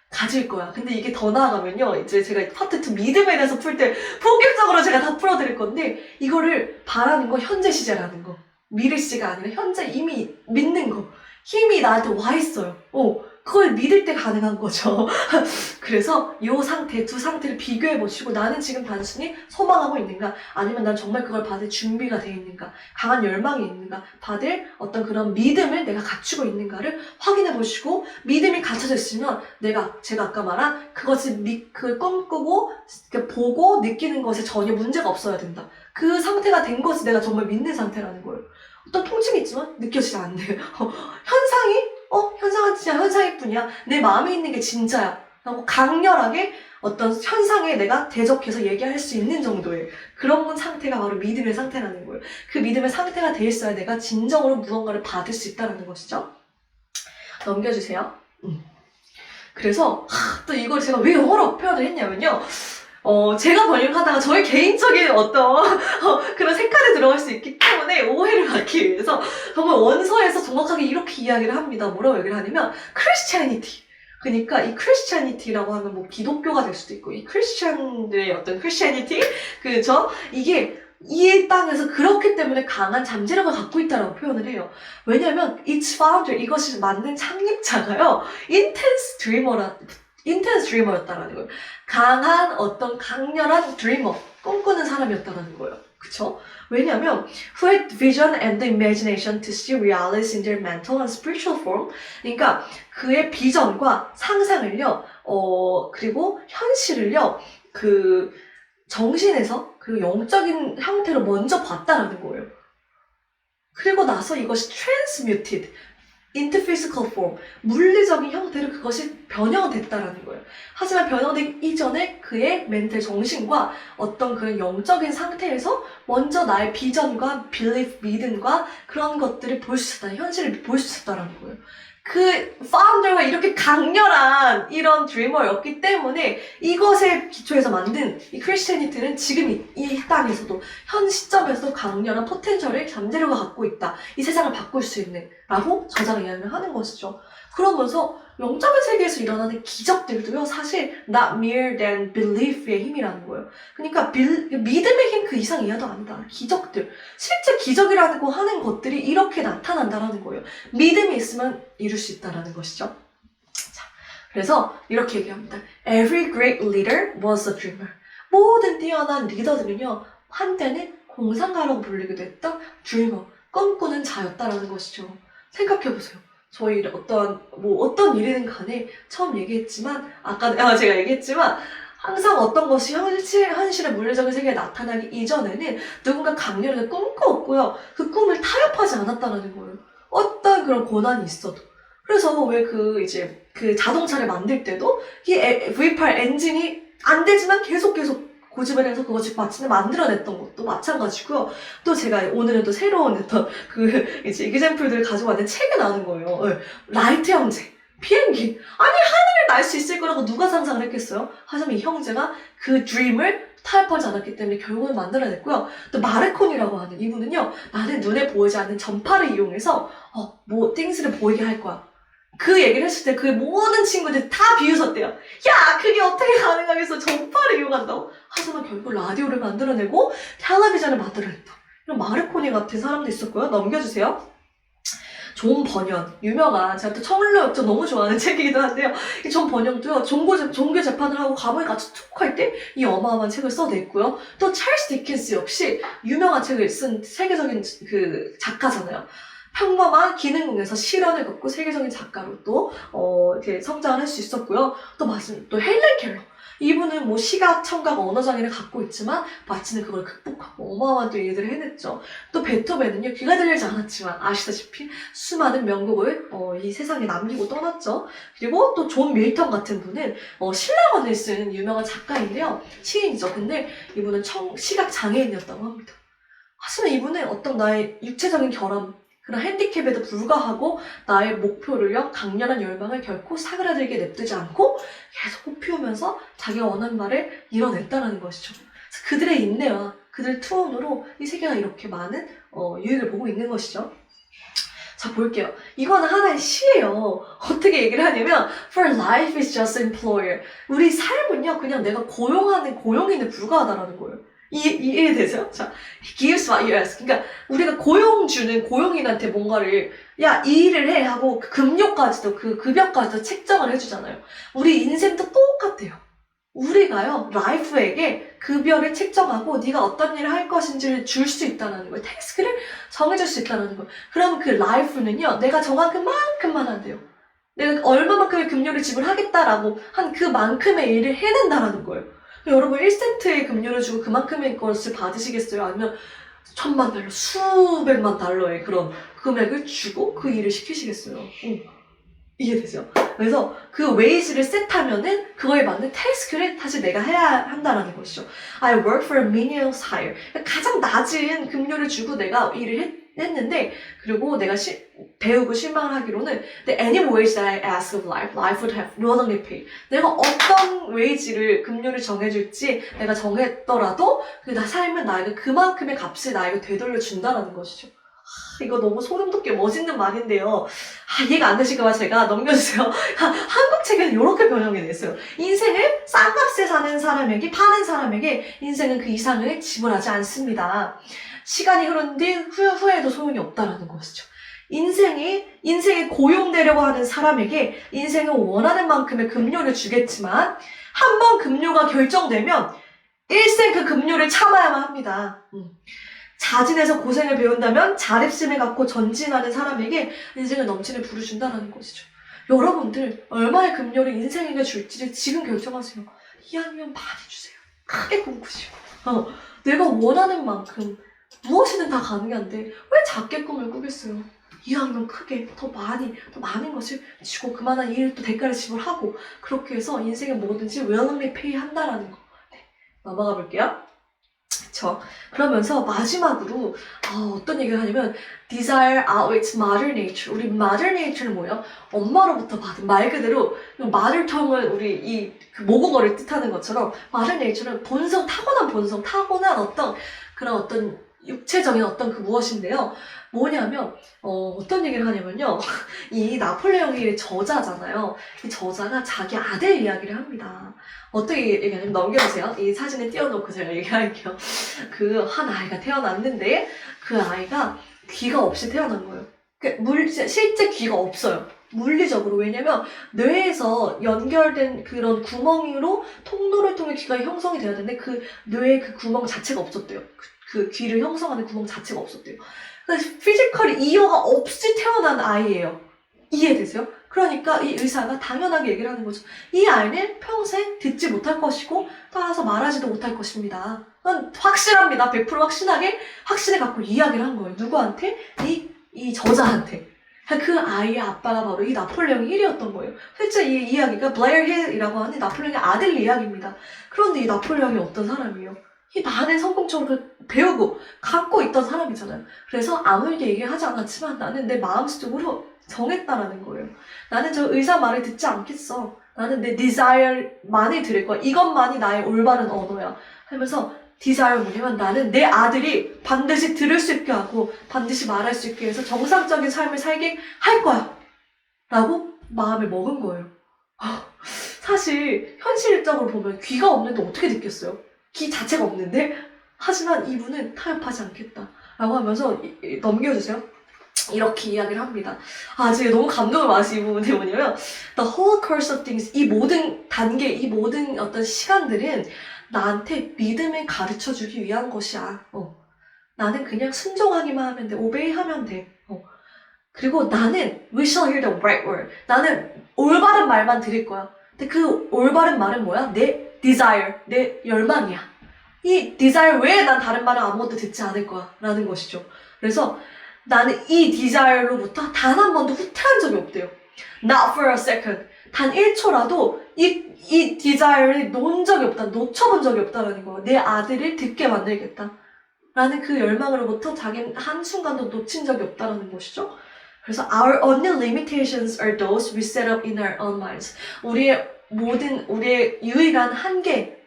Speaker 1: 가질 거야. 근데 이게 더 나아가면요, 이제 제가 파트 2 믿음에 대해서 풀 때 본격적으로 제가 다 풀어드릴 건데, 이거를 바라는 거, 현재 시제라는 거. 미래 시가 아니라 현재 이미 믿는 거. 힘이 나한테 와 있어요. 그걸 믿을 때 가능한 거죠. 그래서 이 상태, 두 상태를 비교해보시고 나는 지금 단순히 소망하고 있는가, 아니면 난 정말 그걸 받을 준비가 돼 있는가, 강한 열망이 있는가, 받을 어떤 그런 믿음을 내가 갖추고 있는가를 확인해보시고, 믿음이 갖춰져 있으면 제가 아까 말한 그것을 그걸 꿈꾸고 보고 느끼는 것에 전혀 문제가 없어야 된다. 그 상태가 된 것이 내가 정말 믿는 상태라는 거예요. 어떤 통증이 있지만 느껴지지 않네요. 현상이 현상은 진짜 현상일 뿐이야. 내 마음에 있는 게 진짜야. 라고 강렬하게 어떤 현상에 내가 대적해서 얘기할 수 있는 정도의 그런 상태가 바로 믿음의 상태라는 거예요. 그 믿음의 상태가 돼 있어야 내가 진정으로 무언가를 받을 수 있다는 것이죠. 넘겨주세요. 그래서 또 이걸 제가 왜 영어로 표현을 했냐면요. 제가 번역하다가 저의 개인적인 어떤 그런 색깔이 들어갈 수 있기 때문에 오해를 막기 위해서 정말 원서에서 정확하게 이렇게 이야기를 합니다. 뭐라고 얘기를 하냐면 Christianity. 그러니까 이 Christianity라고 하면 뭐 기독교가 될 수도 있고 이 크리스찬들의 어떤 Christianity 그죠? 이게 이 땅에서 그렇기 때문에 강한 잠재력을 갖고 있다라고 표현을 해요. 왜냐면 its founder 이것을 만든 창립자가요 intense dreamer였다라는 거예요. 강한 어떤 강렬한 dreamer 꿈꾸는 사람이었다라는 거예요. 그쵸? 왜냐면 who had vision and the imagination to see realities in their mental and spiritual form. 그러니까 그의 비전과 상상을요, 그리고 현실을요, 그 정신에서 그 영적인 형태로 먼저 봤다라는 거예요. 그리고 나서 이것이 transmuted into physical form, 물리적인 형태로 그것이 변형됐다라는 거예요. 하지만 변형되기 이전에 그의 멘탈 정신과 어떤 그런 영적인 상태에서 먼저 나의 비전과 belief, 믿음과 그런 것들을 볼 수 있었다, 현실을 볼 수 있었다라는 거예요. 그 파운더가 이렇게 강렬한 이런 드리머였기 때문에 이것에 기초해서 만든 이 크리스티애니티는 지금 이 땅에서도 현 시점에서도 강렬한 포텐셜을 잠재력을 갖고 있다. 이 세상을 바꿀 수 있는 라고 저자가 이야기를 하는 것이죠. 그러면서 영적인 세계에서 일어나는 기적들도요 사실 not mere than belief의 힘이라는 거예요. 그러니까 믿음의 힘 그 이상 이하도 아니다. 기적들, 실제 기적이라고 하는 것들이 이렇게 나타난다라는 거예요. 믿음이 있으면 이룰 수 있다라는 것이죠. 자, 그래서 이렇게 얘기합니다. Every great leader was a dreamer. 모든 뛰어난 리더들은요 한때는 공상가라고 불리기도 했던 dreamer, 꿈꾸는 자였다라는 것이죠. 생각해보세요. 저희 어떤 일이든 간에 처음 얘기했지만, 제가 얘기했지만, 항상 어떤 것이 현실의 물리적인 세계에 나타나기 이전에는 누군가 강렬하게 꿈꿔왔고요. 그 꿈을 타협하지 않았다는 거예요. 어떤 그런 고난이 있어도. 그래서 왜 그 자동차를 만들 때도 이 V8 엔진이 안 되지만 계속 고집을 해서 그것을 마침내 만들어냈던 것도 마찬가지고요. 또 제가 오늘은 또 새로운 어떤 이그젬플들을 가지고 왔는데 책에 나오는 거예요. 라이트 형제, 비행기. 아니, 하늘을 날 수 있을 거라고 누가 상상을 했겠어요? 하지만 이 형제가 그 드림을 타협하지 않았기 때문에 결국은 만들어냈고요. 또 마르코니라고 하는 이분은요, 나는 눈에 보이지 않는 전파를 이용해서, 띵스를 보이게 할 거야. 그 얘기를 했을 때 그 모든 친구들이 다 비웃었대요. 야, 그게 어떻게 가능하겠어? 전파를 이용한다고? 하지만 결국 라디오를 만들어내고 텔레비전을 만들어냈다. 이런 마르코니 같은 사람도 있었고요. 넘겨주세요. 존 버년, 유명한, 제가 또 청울역전 너무 좋아하는 책이기도 한데요. 이 존 버년도요, 종교 재판을 하고 감옥에 갇혀 투옥할 때 이 어마어마한 책을 써냈고요. 또 찰스 디킨스 역시 유명한 책을 쓴 세계적인 그 작가잖아요. 평범한 기능궁에서 실현을 겪고 세계적인 작가로 또 이렇게 성장을 할 수 있었고요. 또 헬렌 켈러. 이분은 시각, 청각, 언어 장애를 갖고 있지만 마치는 그걸 극복하고 어마어마한 또 일들을 해냈죠. 또 베토벤은요, 귀가 들리지 않았지만 아시다시피 수많은 명곡을 이 세상에 남기고 떠났죠. 그리고 또 존 밀턴 같은 분은 신라원을 쓴 유명한 작가인데요. 시인이죠. 근데 이분은 시각 장애인이었다고 합니다. 하지만 이분은 어떤 나의 육체적인 결함, 그런 핸디캡에도 불구하고 나의 목표를요, 강렬한 열망을 결코 사그라들게 냅두지 않고 계속 꽃피우면서 자기가 원하는 말을 이뤄냈다는 것이죠. 그래서 그들의 인내와 그들의 투혼으로 이 세계가 이렇게 많은 유익을 보고 있는 것이죠. 자, 볼게요. 이거는 하나의 시예요. 어떻게 얘기를 하냐면 For life is just an employer. 우리 삶은요, 그냥 내가 고용하는 고용인에 불과하다라는 거예요. 이해되세요? 자, he gives what you ask. 그러니까 우리가 고용주는 고용인한테 뭔가를 야, 이 일을 해 하고 그 급료까지도 그 급여까지도 책정을 해주잖아요. 우리 인생도 똑같아요. 우리가요, 라이프에게 급여를 책정하고 네가 어떤 일을 할 것인지를 줄 수 있다는 거예요. 태스크를 정해줄 수 있다는 거예요. 그럼 그 라이프는요, 내가 정한 그만큼만 한대요. 내가 얼마만큼의 급료를 지불하겠다라고 한 그만큼의 일을 해낸다라는 거예요. 여러분 1센트의 급료를 주고 그만큼의 것을 받으시겠어요? 아니면 1000만 달러, 수백만 달러의 그런 금액을 주고 그 일을 시키시겠어요? 이해되죠? 그래서 그 웨이지를 셋하면은 그거에 맞는 태스크를 사실 내가 해야 한다라는 것이죠. I work for a menial hire. 가장 낮은 급료를 주고 내가 일을 했는데, 그리고 내가 배우고 실망을 하기로는 The any wage that I ask of life, life would have willingly paid. 내가 어떤 웨이지를, 급료를 정해줄지 내가 정했더라도 그 삶은 나에게 그만큼의 값을 나에게 되돌려 준다라는 것이죠. 이거 너무 소름 돋게 멋있는 말인데요. 이해가 안 되실까봐 제가 넘겨주세요. 한국 책에는 이렇게 번역이 됐어요. 인생을 싼 값에 사는 사람에게, 파는 사람에게 인생은 그 이상을 지불하지 않습니다. 시간이 흐른 뒤 후회해도 소용이 없다라는 것이죠. 인생에 고용되려고 하는 사람에게 인생은 원하는 만큼의 급료를 주겠지만 한 번 급료가 결정되면 일생 그 급료를 참아야만 합니다. 자진해서 고생을 배운다면 자립심을 갖고 전진하는 사람에게 인생은 넘치는 부를 준다는 것이죠. 여러분들 얼마의 급료를 인생에게 줄지를 지금 결정하세요. 이왕이면 많이 주세요. 크게 꿈꾸시오. 내가 원하는 만큼 무엇이든 다 가능한데 왜 작게 꿈을 꾸겠어요. 이왕이면 크게 더 많은 것을 주고 그만한 일을 또 대가를 지불하고 그렇게 해서 인생의 뭐든지 willingly pay 한다라는 거. 네, 넘어가 볼게요. 그쵸. 그러면서 마지막으로 어떤 얘기를 하냐면 desire outweighs mother nature. 우리 mother nature는 뭐예요? 엄마로부터 받은 말 그대로 mother tongue은 우리 그 모국어를 뜻하는 것처럼 mother nature는 타고난 본성, 타고난 어떤 육체적인 어떤 그 무엇인데요. 뭐냐면 어떤 얘기를 하냐면요. 이 나폴레옹이 저자잖아요. 이 저자가 자기 아들 이야기를 합니다. 어떻게 얘기하냐면 넘겨주세요. 이 사진을 띄워놓고 제가 얘기할게요. 그 한 아이가 태어났는데 그 아이가 귀가 없이 태어난 거예요. 실제 귀가 없어요. 물리적으로. 왜냐면 뇌에서 연결된 그런 구멍으로 통로를 통해 귀가 형성이 돼야 되는데 그 뇌의 그 구멍 자체가 없었대요. 그 귀를 형성하는 구멍 자체가 없었대요. 그래서 피지컬이 이어가 없이 태어난 아이예요. 이해되세요? 그러니까 이 의사가 당연하게 얘기를 하는 거죠. 이 아이는 평생 듣지 못할 것이고 따라서 말하지도 못할 것입니다. 확실합니다. 100% 확신을 갖고 이야기를 한 거예요. 누구한테? 이 저자한테. 그 아이의 아빠가 바로 이 나폴레옹 1이었던 거예요. 실제 이 이야기가 블레어 힐이라고 하는 나폴레옹의 아들 이야기입니다. 그런데 이 나폴레옹이 어떤 사람이에요? 이 많은 성공적으로 배우고 갖고 있던 사람이잖아요. 그래서 아무에게 얘기하지 않았지만 나는 내 마음속으로 정했다라는 거예요. 나는 저 의사 말을 듣지 않겠어. 나는 내 desire만을 들을 거야. 이것만이 나의 올바른 언어야. 하면서 desire 뭐냐면 나는 내 아들이 반드시 들을 수 있게 하고 반드시 말할 수 있게 해서 정상적인 삶을 살게 할 거야. 라고 마음을 먹은 거예요. 사실 현실적으로 보면 귀가 없는데 어떻게 듣겠어요? 귀 자체가 없는데? 하지만 이분은 타협하지 않겠다. 라고 하면서 넘겨주세요. 이렇게 이야기를 합니다. 지금 너무 감동을 받으신 이 부분이 뭐냐면 The whole course of things, 이 모든 단계, 이 모든 어떤 시간들은 나한테 믿음을 가르쳐주기 위한 것이야. 나는 그냥 순종하기만 하면 돼. 오베이하면 돼. 그리고 나는 we shall hear the right word. 나는 올바른 말만 들을 거야. 근데 그 올바른 말은 뭐야? 내 desire, 내 열망이야. 이 desire 외에 난 다른 말은 아무것도 듣지 않을 거야. 라는 것이죠. 그래서 나는 이 desire로부터 단 한 번도 후퇴한 적이 없대요. Not for a second. 단 1초라도 이 desire를 놓은 적이 없다. 놓쳐본 적이 없다라는 거예요. 내 아들을 듣게 만들겠다. 라는 그 열망으로부터 자기는 한순간도 놓친 적이 없다라는 것이죠. 그래서 our only limitations are those we set up in our own minds. 우리의 유일한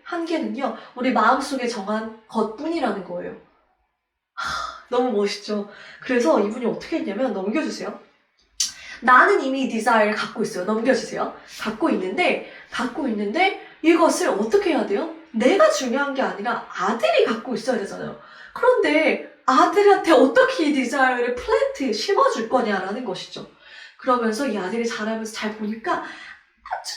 Speaker 1: 한계는요, 우리 마음속에 정한 것뿐이라는 거예요. 너무 멋있죠? 그래서 이분이 어떻게 했냐면, 넘겨주세요. 나는 이미 디자이어를 갖고 있어요. 넘겨주세요. 갖고 있는데, 이것을 어떻게 해야 돼요? 내가 중요한 게 아니라 아들이 갖고 있어야 되잖아요. 그런데 아들한테 어떻게 이 디자이어를 플랜트 심어줄 거냐라는 것이죠. 그러면서 이 아들이 자라면서 잘 보니까 아주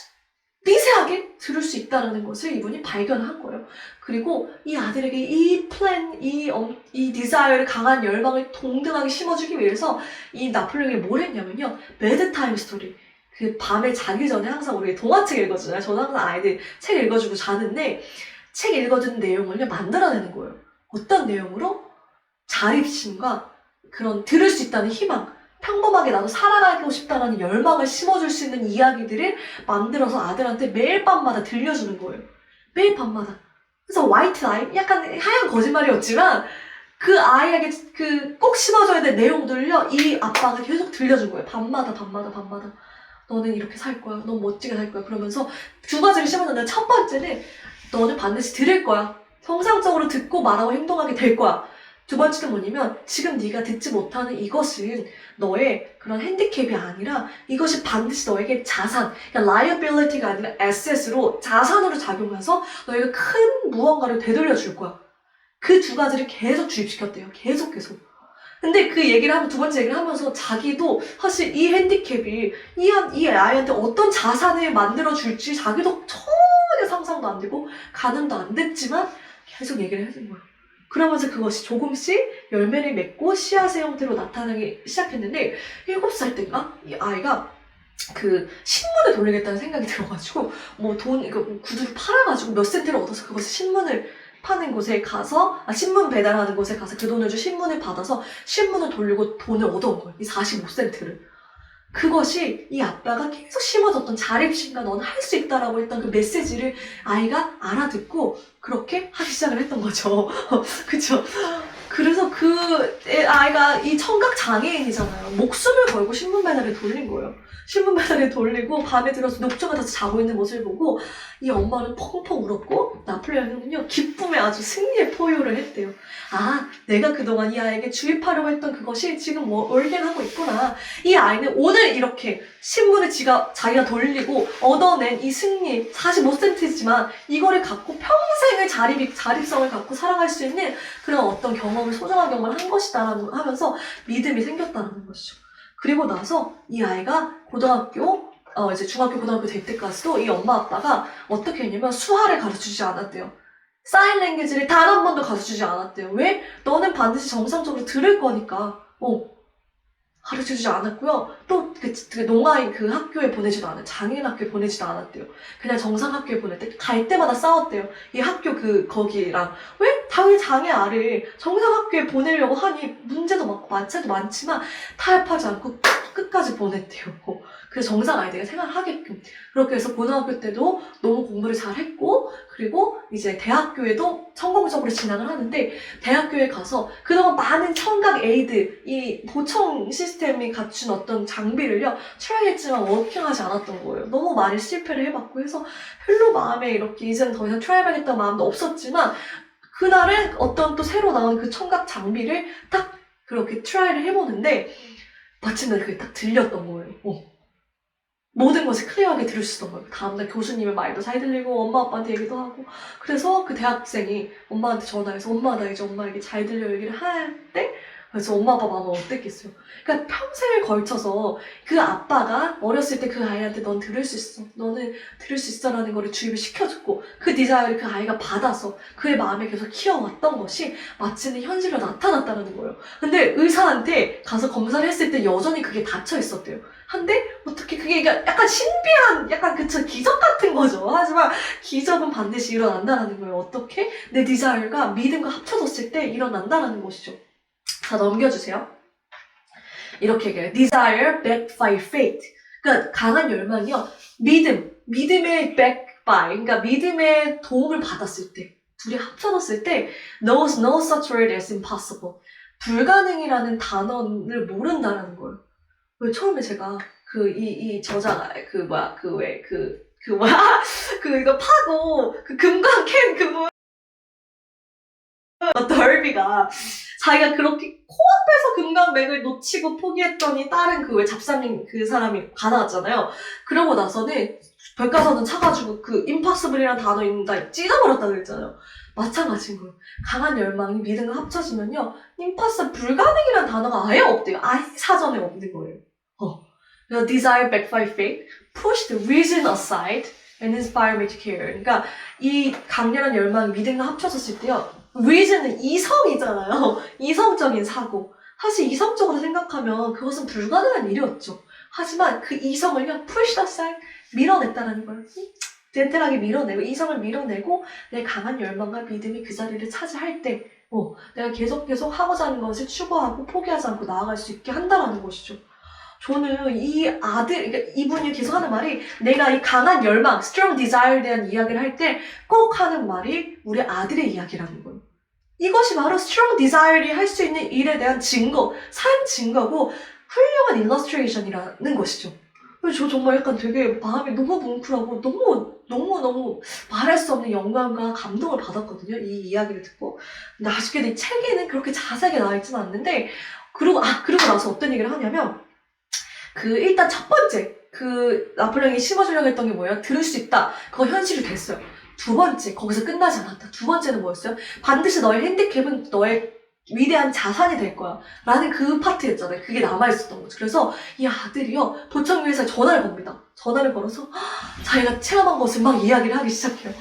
Speaker 1: 미세하게 들을 수 있다는 것을 이분이 발견한 거예요. 그리고 이 아들에게 이 디자이어를 강한 열망을 동등하게 심어주기 위해서 이 나폴레옹이 뭘 했냐면요. 베드타임 스토리. 그 밤에 자기 전에 항상 우리 동화책 읽어주잖아요. 저는 항상 아이들 책 읽어주고 자는데 책 읽어주는 내용을 만들어내는 거예요. 어떤 내용으로? 자립심과 그런 들을 수 있다는 희망. 평범하게 나도 살아가고 싶다라는 열망을 심어줄 수 있는 이야기들을 만들어서 아들한테 매일 밤마다 들려주는 거예요. 매일 밤마다. 그래서 화이트 라이, 약간 하얀 거짓말이었지만 그 아이에게 그 꼭 심어줘야 될 내용들을요, 이 아빠가 계속 들려준 거예요. 밤마다. 너는 이렇게 살 거야. 넌 멋지게 살 거야. 그러면서 두 가지를 심어줬는데, 첫 번째는 너는 반드시 들을 거야. 정상적으로 듣고 말하고 행동하게 될 거야. 두 번째는 뭐냐면, 지금 네가 듣지 못하는 이것은 너의 그런 핸디캡이 아니라 이것이 반드시 너에게 자산, 그러니까 liability가 아니라 asset으로, 자산으로 작용해서 너에게 큰 무언가를 되돌려 줄 거야. 그 두 가지를 계속 주입시켰대요. 계속. 근데 그 얘기를 하면, 두 번째 얘기를 하면서 자기도 사실 이 핸디캡이 이 아이한테 어떤 자산을 만들어줄지 자기도 전혀 상상도 안 되고 가늠도 안 됐지만 계속 얘기를 해준 거예요. 그러면서 그것이 조금씩 열매를 맺고 씨앗의 형태로 나타나기 시작했는데, 7살 때인가? 이 아이가 그 신문을 돌리겠다는 생각이 들어가지고 구두를 팔아가지고 몇 센트를 얻어서 그것을 신문을 파는 곳에 가서, 신문 배달하는 곳에 가서 그 돈을 주 신문을 받아서 신문을 돌리고 돈을 얻어온 거예요. 이 45센트를. 그것이 이 아빠가 계속 심어줬던 자립심과 넌 할 수 있다라고 했던 그 메시지를 아이가 알아듣고 그렇게 하기 시작을 했던 거죠. 그쵸? 그래서 아이가 이 청각 장애인이잖아요. 목숨을 걸고 신문 배달을 돌린 거예요. 신문 배달을 돌리고 밤에 들어서 녹초가 다서 자고 있는 모습을 보고 이 엄마는 펑펑 울었고, 나폴레옹은요 기쁨에 아주 승리의 포효를 했대요. 아, 내가 그동안 이 아이에게 주입하려고 했던 그것이 지금 월gen하고 있구나. 이 아이는 오늘 이렇게 신문을 자기가 돌리고 얻어낸 이 승리, 45센트지만 이거를 갖고 평생을 자립성을 갖고 살아갈 수 있는 그런 어떤 소중한 경험을 한 것이다 하면서 믿음이 생겼다는 것이죠. 그리고 나서 이 아이가 이제 중학교, 고등학교 될 때까지도 이 엄마 아빠가 어떻게 했냐면 수화를 가르쳐주지 않았대요. 사인 랭귀지를 단 한 번도 가르쳐주지 않았대요. 왜? 너는 반드시 정상적으로 들을 거니까. 가르쳐주지 않았고요. 또 그 농아인 그 학교에 보내지도 않아요. 장애인 학교에 보내지도 않았대요. 그냥 정상 학교에 보낼 때 갈 때마다 싸웠대요. 이 학교 거기랑. 왜? 당연히 장애 아를 정상 학교에 보내려고 하니 문제도 많고 만체도 많지만 타협하지 않고 끝까지 보냈대요. 그래서 정상 아이들이 생활하게끔. 그렇게 해서 고등학교 때도 너무 공부를 잘했고, 그리고 이제 대학교에도 성공적으로 진학을 하는데, 대학교에 가서 그동안 많은 청각 에이드, 이 보청 시스템이 갖춘 어떤 장비를요 트라이했지만 워킹하지 않았던 거예요. 너무 많이 실패를 해봤고 해서 별로 마음에 이렇게 이제는 더 이상 트라이해야겠다는 마음도 없었지만, 그날은 어떤 또 새로 나온 그 청각 장비를 딱 그렇게 트라이를 해보는데 마침내 그게 딱 들렸던 거예요. 모든 것을 클리어하게 들을 수 있던 거예요. 다음날 교수님의 말도 잘 들리고 엄마 아빠한테 얘기도 하고. 그래서 그 대학생이 엄마한테 전화해서 엄마 나 이제 엄마에게 잘 들려 얘기를 할 때, 그래서 엄마 아빠 마음은 어땠겠어요. 그러니까 평생을 걸쳐서 그 아빠가 어렸을 때 그 아이한테 넌 들을 수 있어, 너는 들을 수 있어 라는 거를 주입을 시켜줬고, 그 디자인을 그 아이가 받아서 그의 마음에 계속 키워왔던 것이 마침내 현실로 나타났다는 거예요. 근데 의사한테 가서 검사를 했을 때 여전히 그게 닫혀 있었대요. 한데 어떻게 그게 약간 신비한, 약간 기적 같은 거죠. 하지만 기적은 반드시 일어난다는 거예요. 어떻게? 내 디자인과 믿음과 합쳐졌을 때 일어난다는 것이죠. 자, 넘겨주세요. 이렇게 얘기해요. Desire backed by faith. 그러니까 강한 열망이요, 믿음의 backed by, 그러니까 믿음의 도움을 받았을 때, 둘이 합쳐졌을 때 no such word as impossible. 불가능이라는 단어를 모른다는 거예요. 왜 처음에 제가 이 저자가 이거 파고 금강 캔 그분 더비가 자기가 그렇게 코앞에서 금강맥을 놓치고 포기했더니 다른 왜 잡사님 그 사람이 가나왔잖아요. 그러고 나서는 백과사전 차가지고 impossible이라는 단어 있는다 찢어버렸다 그랬잖아요. 마찬가지인 거예요. 강한 열망이 믿음과 합쳐지면요, impossible, 불가능이라는 단어가 아예 없대요. 아예 사전에 없는 거예요. The desire backed by faith, push the reason aside and inspire me to care. 그러니까 이 강렬한 열망이 믿음과 합쳐졌을 때요, reason은 이성이잖아요. 이성적인 사고. 사실 이성적으로 생각하면 그것은 불가능한 일이었죠. 하지만 그 이성을요, push aside, 밀어냈다는 거예요. 젠틀하게 밀어내고, 이성을 밀어내고 내 강한 열망과 믿음이 그 자리를 차지할 때 내가 계속 하고자 하는 것을 추구하고 포기하지 않고 나아갈 수 있게 한다는 것이죠. 저는 이 아들, 그러니까 이분이 계속 하는 말이 내가 이 강한 열망, strong desire에 대한 이야기를 할 때 꼭 하는 말이 우리 아들의 이야기라는 거예요. 이것이 바로 strong desire이 할 수 있는 일에 대한 증거, 삶 증거고 훌륭한 illustration이라는 것이죠. 그래서 저 정말 약간 되게 마음이 너무 뭉클하고 너무 말할 수 없는 영광과 감동을 받았거든요. 이 이야기를 듣고. 근데 아쉽게도 이 책에는 그렇게 자세하게 나와 있지는 않는데, 그리고 나서 어떤 얘기를 하냐면, 일단 첫 번째, 나폴레옹이 심어주려고 했던 게 뭐예요? 들을 수 있다. 그거 현실이 됐어요. 두 번째, 거기서 끝나지 않았다. 두 번째는 뭐였어요? 반드시 너의 핸디캡은 너의 위대한 자산이 될 거야. 라는 그 파트였잖아요. 그게 남아있었던 거죠. 그래서 이 아들이요, 보청기회사에 전화를 겁니다. 전화를 걸어서 자기가 체험한 것을 막 이야기를 하기 시작해요.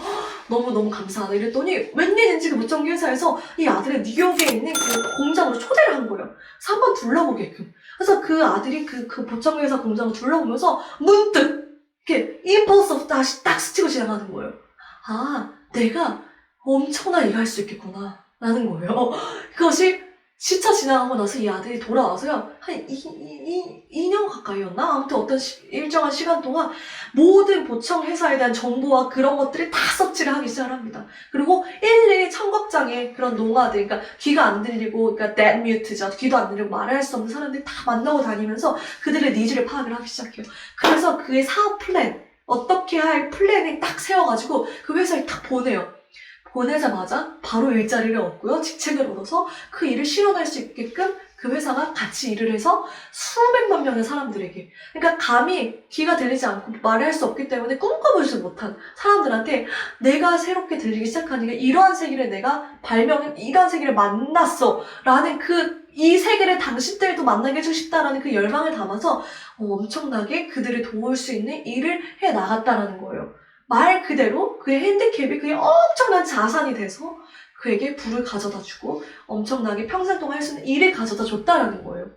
Speaker 1: 너무너무 감사하다. 이랬더니 웬일인지 그 보청기회사에서 이 아들의 뉴욕에 있는 그 공장으로 초대를 한 거예요. 그래서 한번 둘러보게끔. 그래서 그 아들이 그 보청기회사 공장을 둘러보면서 문득 이렇게 임펄스 다시 딱 스치고 지나가는 거예요. 아, 내가 엄청난 일을 할 수 있겠구나. 라는 거예요. 그것이 스쳐 지나가고 나서 이 아들이 돌아와서요. 한 2년 가까이였나? 아무튼 어떤 일정한 시간 동안 모든 보청 회사에 대한 정보와 그런 것들이 다 서치를 하기 시작을 합니다. 그리고 일일이 청각장애 그런 노마드, 그러니까 귀가 안 들리고, 그러니까 deaf mute죠. 귀도 안 들리고 말할 수 없는 사람들이 다 만나고 다니면서 그들의 니즈를 파악을 하기 시작해요. 그래서 그의 사업 플랜, 어떻게 할 플랜을 딱 세워가지고 그 회사에 딱 보내요. 보내자마자 바로 일자리를 얻고요. 직책을 얻어서 그 일을 실현할 수 있게끔 그 회사가 같이 일을 해서 수백만 명의 사람들에게, 그러니까 감히 귀가 들리지 않고 말할 수 없기 때문에 꿈꿔보지 못한 사람들한테 내가 새롭게 들리기 시작하니까 이러한 세계를 내가 이러한 세계를 만났어 라는 이 세계를 당신들도 만나게 해주고 싶다라는 그 열망을 담아서 엄청나게 그들을 도울 수 있는 일을 해 나갔다라는 거예요. 말 그대로 그의 핸디캡이 그의 엄청난 자산이 돼서 그에게 부를 가져다 주고 엄청나게 평생 동안 할 수 있는 일을 가져다 줬다라는 거예요.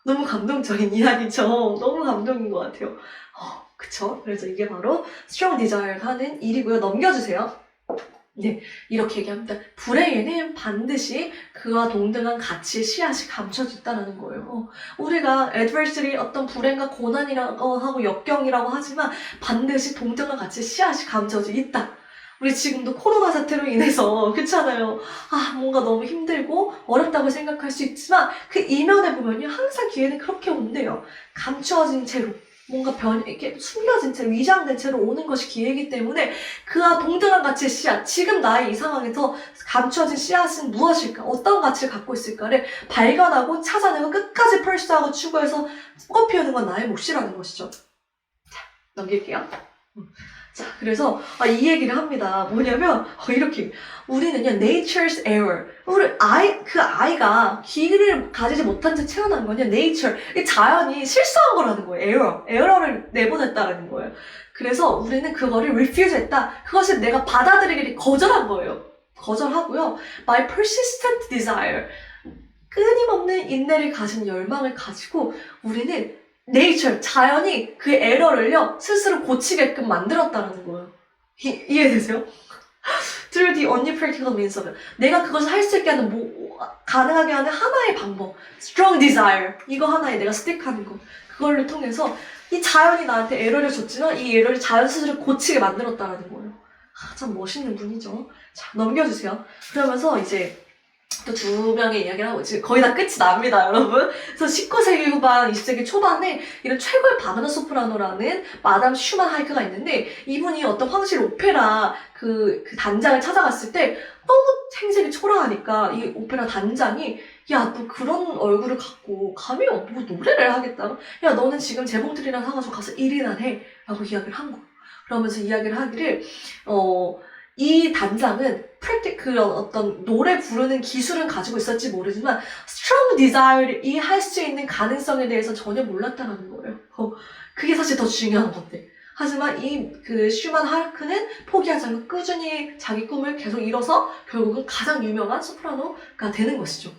Speaker 1: 너무 감동적인 이야기죠. 너무 감동인 것 같아요. 그쵸? 그래서 이게 바로 strong desire가 하는 일이고요. 넘겨주세요. 네, 이렇게 얘기합니다. 불행에는 반드시 그와 동등한 가치의 씨앗이 감춰져 있다는 거예요. 우리가 adversity, 어떤 불행과 고난이라고 하고 역경이라고 하지만 반드시 동등한 가치의 씨앗이 감춰져 있다. 우리 지금도 코로나 사태로 인해서 그렇잖아요. 뭔가 너무 힘들고 어렵다고 생각할 수 있지만 그 이면에 보면요, 항상 기회는 그렇게 온대요. 감추어진 채로. 뭔가 이렇게 숨겨진 채, 위장된 채로 오는 것이 기회이기 때문에 그와 동등한 가치의 씨앗, 지금 나의 이 상황에서 감추어진 씨앗은 무엇일까? 어떤 가치를 갖고 있을까를 발견하고 찾아내고 끝까지 펄스하고 추구해서 꽃피우는 건 나의 몫이라는 것이죠. 자, 넘길게요. 자, 그래서 이 얘기를 합니다. 뭐냐면 이렇게 우리는요, nature's error. 그 아이가 귀를 가지지 못한 채 태어난 건요, nature, 이 자연이 실수한 거라는 거예요. 에러를 내보냈다라는 거예요. 그래서 우리는 그거를 refuse 했다. 그것을 내가 받아들이기를 거절한 거예요. 거절하고요. My persistent desire. 끊임없는 인내를 가진 열망을 가지고 우리는 네이처, 자연이 그 에러를요, 스스로 고치게끔 만들었다는 거예요. 이해되세요? Through the only practical means of it. 내가 그것을 할 수 있게 하는, 가능하게 하는 하나의 방법. Strong desire. 이거 하나에 내가 스틱하는 거. 그걸로 통해서 이 자연이 나한테 에러를 줬지만 이 에러를 자연 스스로 고치게 만들었다는 거예요. 참 멋있는 분이죠. 자, 넘겨주세요. 그러면서 이제 또 두 명의 이야기를 하고 지금 거의 다 끝이 납니다, 여러분. 그래서 19세기 후반, 20세기 초반에 이런 최고의 바그너 소프라노라는 마담 슈만 하이크가 있는데 이분이 어떤 황실 오페라 그 단장을 찾아갔을 때 너무 생색이 초라하니까 이 오페라 단장이 야, 너 그런 얼굴을 갖고 감히 뭐 노래를 하겠다고? 야, 너는 지금 재봉틀이랑 사가지고 가서 일이나 해. 라고 이야기를 한 거예요. 그러면서 이야기를 하기를 이 단장은 그런 어떤 노래 부르는 기술은 가지고 있었지 모르지만 strong desire이 할 수 있는 가능성에 대해서 전혀 몰랐다는 거예요. 그게 사실 더 중요한 건데. 하지만 슈만 하이크는 포기하지 않고 꾸준히 자기 꿈을 계속 이뤄서 결국은 가장 유명한 소프라노가 되는 것이죠.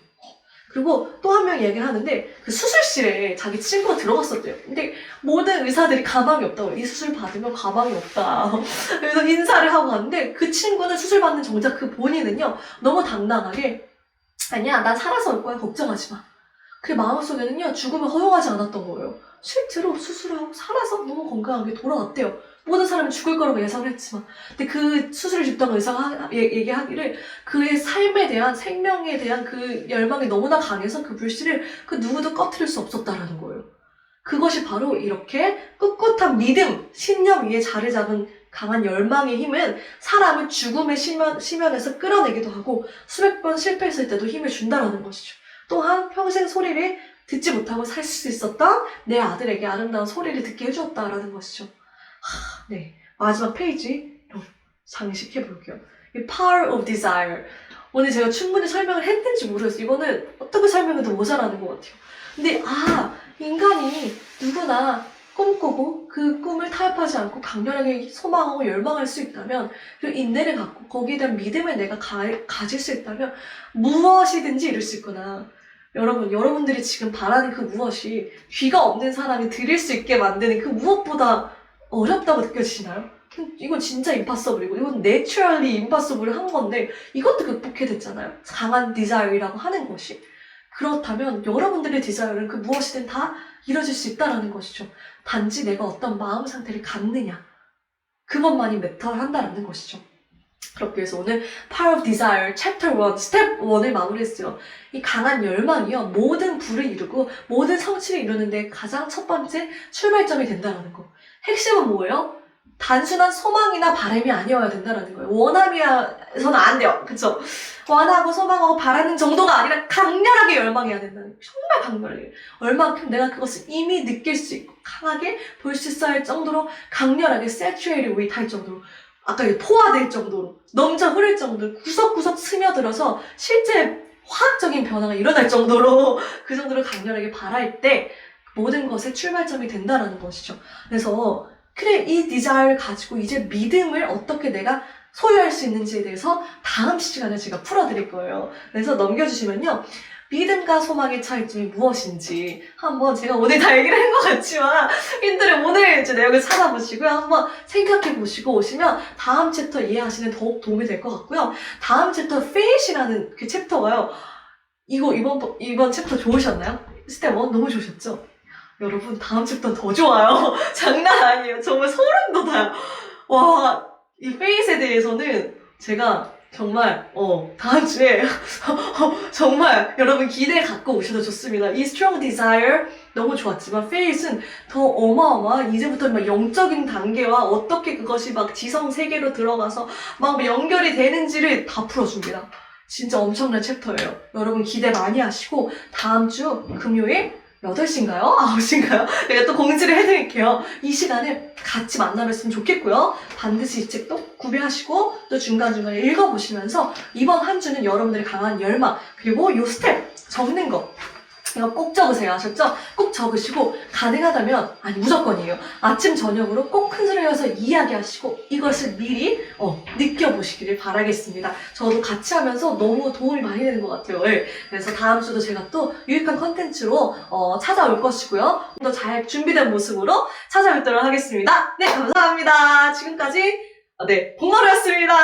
Speaker 1: 그리고 또 한 명 얘기를 하는데 그 수술실에 자기 친구가 들어갔었대요. 근데 모든 의사들이 가망이 없다고 해요. 이 수술 받으면 가망이 없다. 그래서 인사를 하고 갔는데 그 친구는 수술 받는 정작 그 본인은요, 너무 당당하게 아니야, 난 살아서 올 거야, 걱정하지 마. 그 마음속에는요, 죽음을 허용하지 않았던 거예요. 실제로 수술하고 살아서 너무 건강하게 돌아왔대요. 모든 사람이 죽을 거라고 예상을 했지만. 근데 그 수술을 집단 의사가 얘기하기를 그의 삶에 대한, 생명에 대한 그 열망이 너무나 강해서 그 불씨를 그 누구도 꺼트릴 수 없었다라는 거예요. 그것이 바로 이렇게 꿋꿋한 믿음, 신념 위에 자리 잡은 강한 열망의 힘은 사람을 죽음의 심연에서 끌어내기도 하고 수백 번 실패했을 때도 힘을 준다라는 것이죠. 또한 평생 소리를 듣지 못하고 살 수 있었던 내 아들에게 아름다운 소리를 듣게 해주었다라는 것이죠. 네, 마지막 페이지로 장식해 볼게요. 이 Power of Desire. 오늘 제가 충분히 설명을 했는지 모르겠어요. 이거는 어떻게 설명해도 모자라는 것 같아요. 근데 인간이 누구나 꿈꾸고 그 꿈을 타협하지 않고 강렬하게 소망하고 열망할 수 있다면, 그리고 인내를 갖고 거기에 대한 믿음을 내가 가질 수 있다면 무엇이든지 이룰 수 있구나. 여러분들이 지금 바라는 그 무엇이 귀가 없는 사람이 들을 수 있게 만드는 그 무엇보다 어렵다고 느껴지시나요? 이건 진짜 임파서블이고, 이건 내추럴리 임파서블을 한 건데, 이것도 극복해야 됐잖아요. 강한 디자이어라고 하는 것이. 그렇다면 여러분들의 디자이어는 그 무엇이든 다 이뤄질 수 있다는 것이죠. 단지 내가 어떤 마음 상태를 갖느냐, 그것만이 매터한다는 것이죠. 그렇게 해서 오늘 Power of Desire Chapter 1, Step 1을 마무리했어요. 이 강한 열망이요, 모든 부를 이루고 모든 성취를 이루는데 가장 첫 번째 출발점이 된다는 거. 핵심은 뭐예요? 단순한 소망이나 바람이 아니어야 된다는 거예요. 원함이어서는 안 돼요. 그쵸? 원하고 소망하고 바라는 정도가 아니라 강렬하게 열망해야 된다는 거예요. 정말 강렬하게. 얼만큼 내가 그것을 이미 느낄 수 있고 강하게 볼 수 있어야 할 정도로 강렬하게 saturated with 할 정도로, 아까 포화될 정도로, 넘쳐 흐를 정도로, 구석구석 스며들어서 실제 화학적인 변화가 일어날 정도로 그 정도로 강렬하게 바랄 때 모든 것의 출발점이 된다는 것이죠. 그래서 그래, 이 디자이어를 가지고 이제 믿음을 어떻게 내가 소유할 수 있는지에 대해서 다음 시간에 제가 풀어드릴 거예요. 그래서 넘겨주시면요, 믿음과 소망의 차이점이 무엇인지 한번, 제가 오늘 다 얘기를 한 것 같지만 인들은 오늘 이제 내용을 찾아보시고요, 한번 생각해 보시고 오시면 다음 챕터 이해하시는 데 더욱 도움이 될 것 같고요. 다음 챕터 Fate이라는 그 챕터가요, 이번 챕터 좋으셨나요? 스텝 1 너무 좋으셨죠? 여러분, 다음 챕터 더 좋아요. 장난 아니에요. 정말 소름 돋아요. 와, 이 페이스에 대해서는 제가 정말 다음 주에 정말 여러분 기대 갖고 오셔도 좋습니다. 이 Strong Desire 너무 좋았지만 페이스는 더 어마어마한, 이제부터 막 영적인 단계와 어떻게 그것이 막 지성 세계로 들어가서 막 연결이 되는지를 다 풀어줍니다. 진짜 엄청난 챕터예요. 여러분 기대 많이 하시고 다음 주 금요일 8시인가요? 9시인가요? 내가 또 공지를 해드릴게요. 이 시간에 같이 만나뵀으면 좋겠고요. 반드시 이 책도 구매하시고 또 중간중간에 읽어보시면서 이번 한 주는 여러분들의 강한 열망, 그리고 이 스텝 적는 거 이거 꼭 적으세요. 아셨죠? 꼭 적으시고 가능하다면, 아니 무조건이에요, 아침 저녁으로 꼭 큰 소리 내서 이야기하시고 이것을 미리 느껴보시기를 바라겠습니다. 저도 같이 하면서 너무 도움이 많이 되는 것 같아요. 네. 그래서 다음 주도 제가 또 유익한 컨텐츠로 찾아올 것이고요. 더 잘 준비된 모습으로 찾아뵙도록 하겠습니다. 네, 감사합니다. 지금까지 복마루였습니다.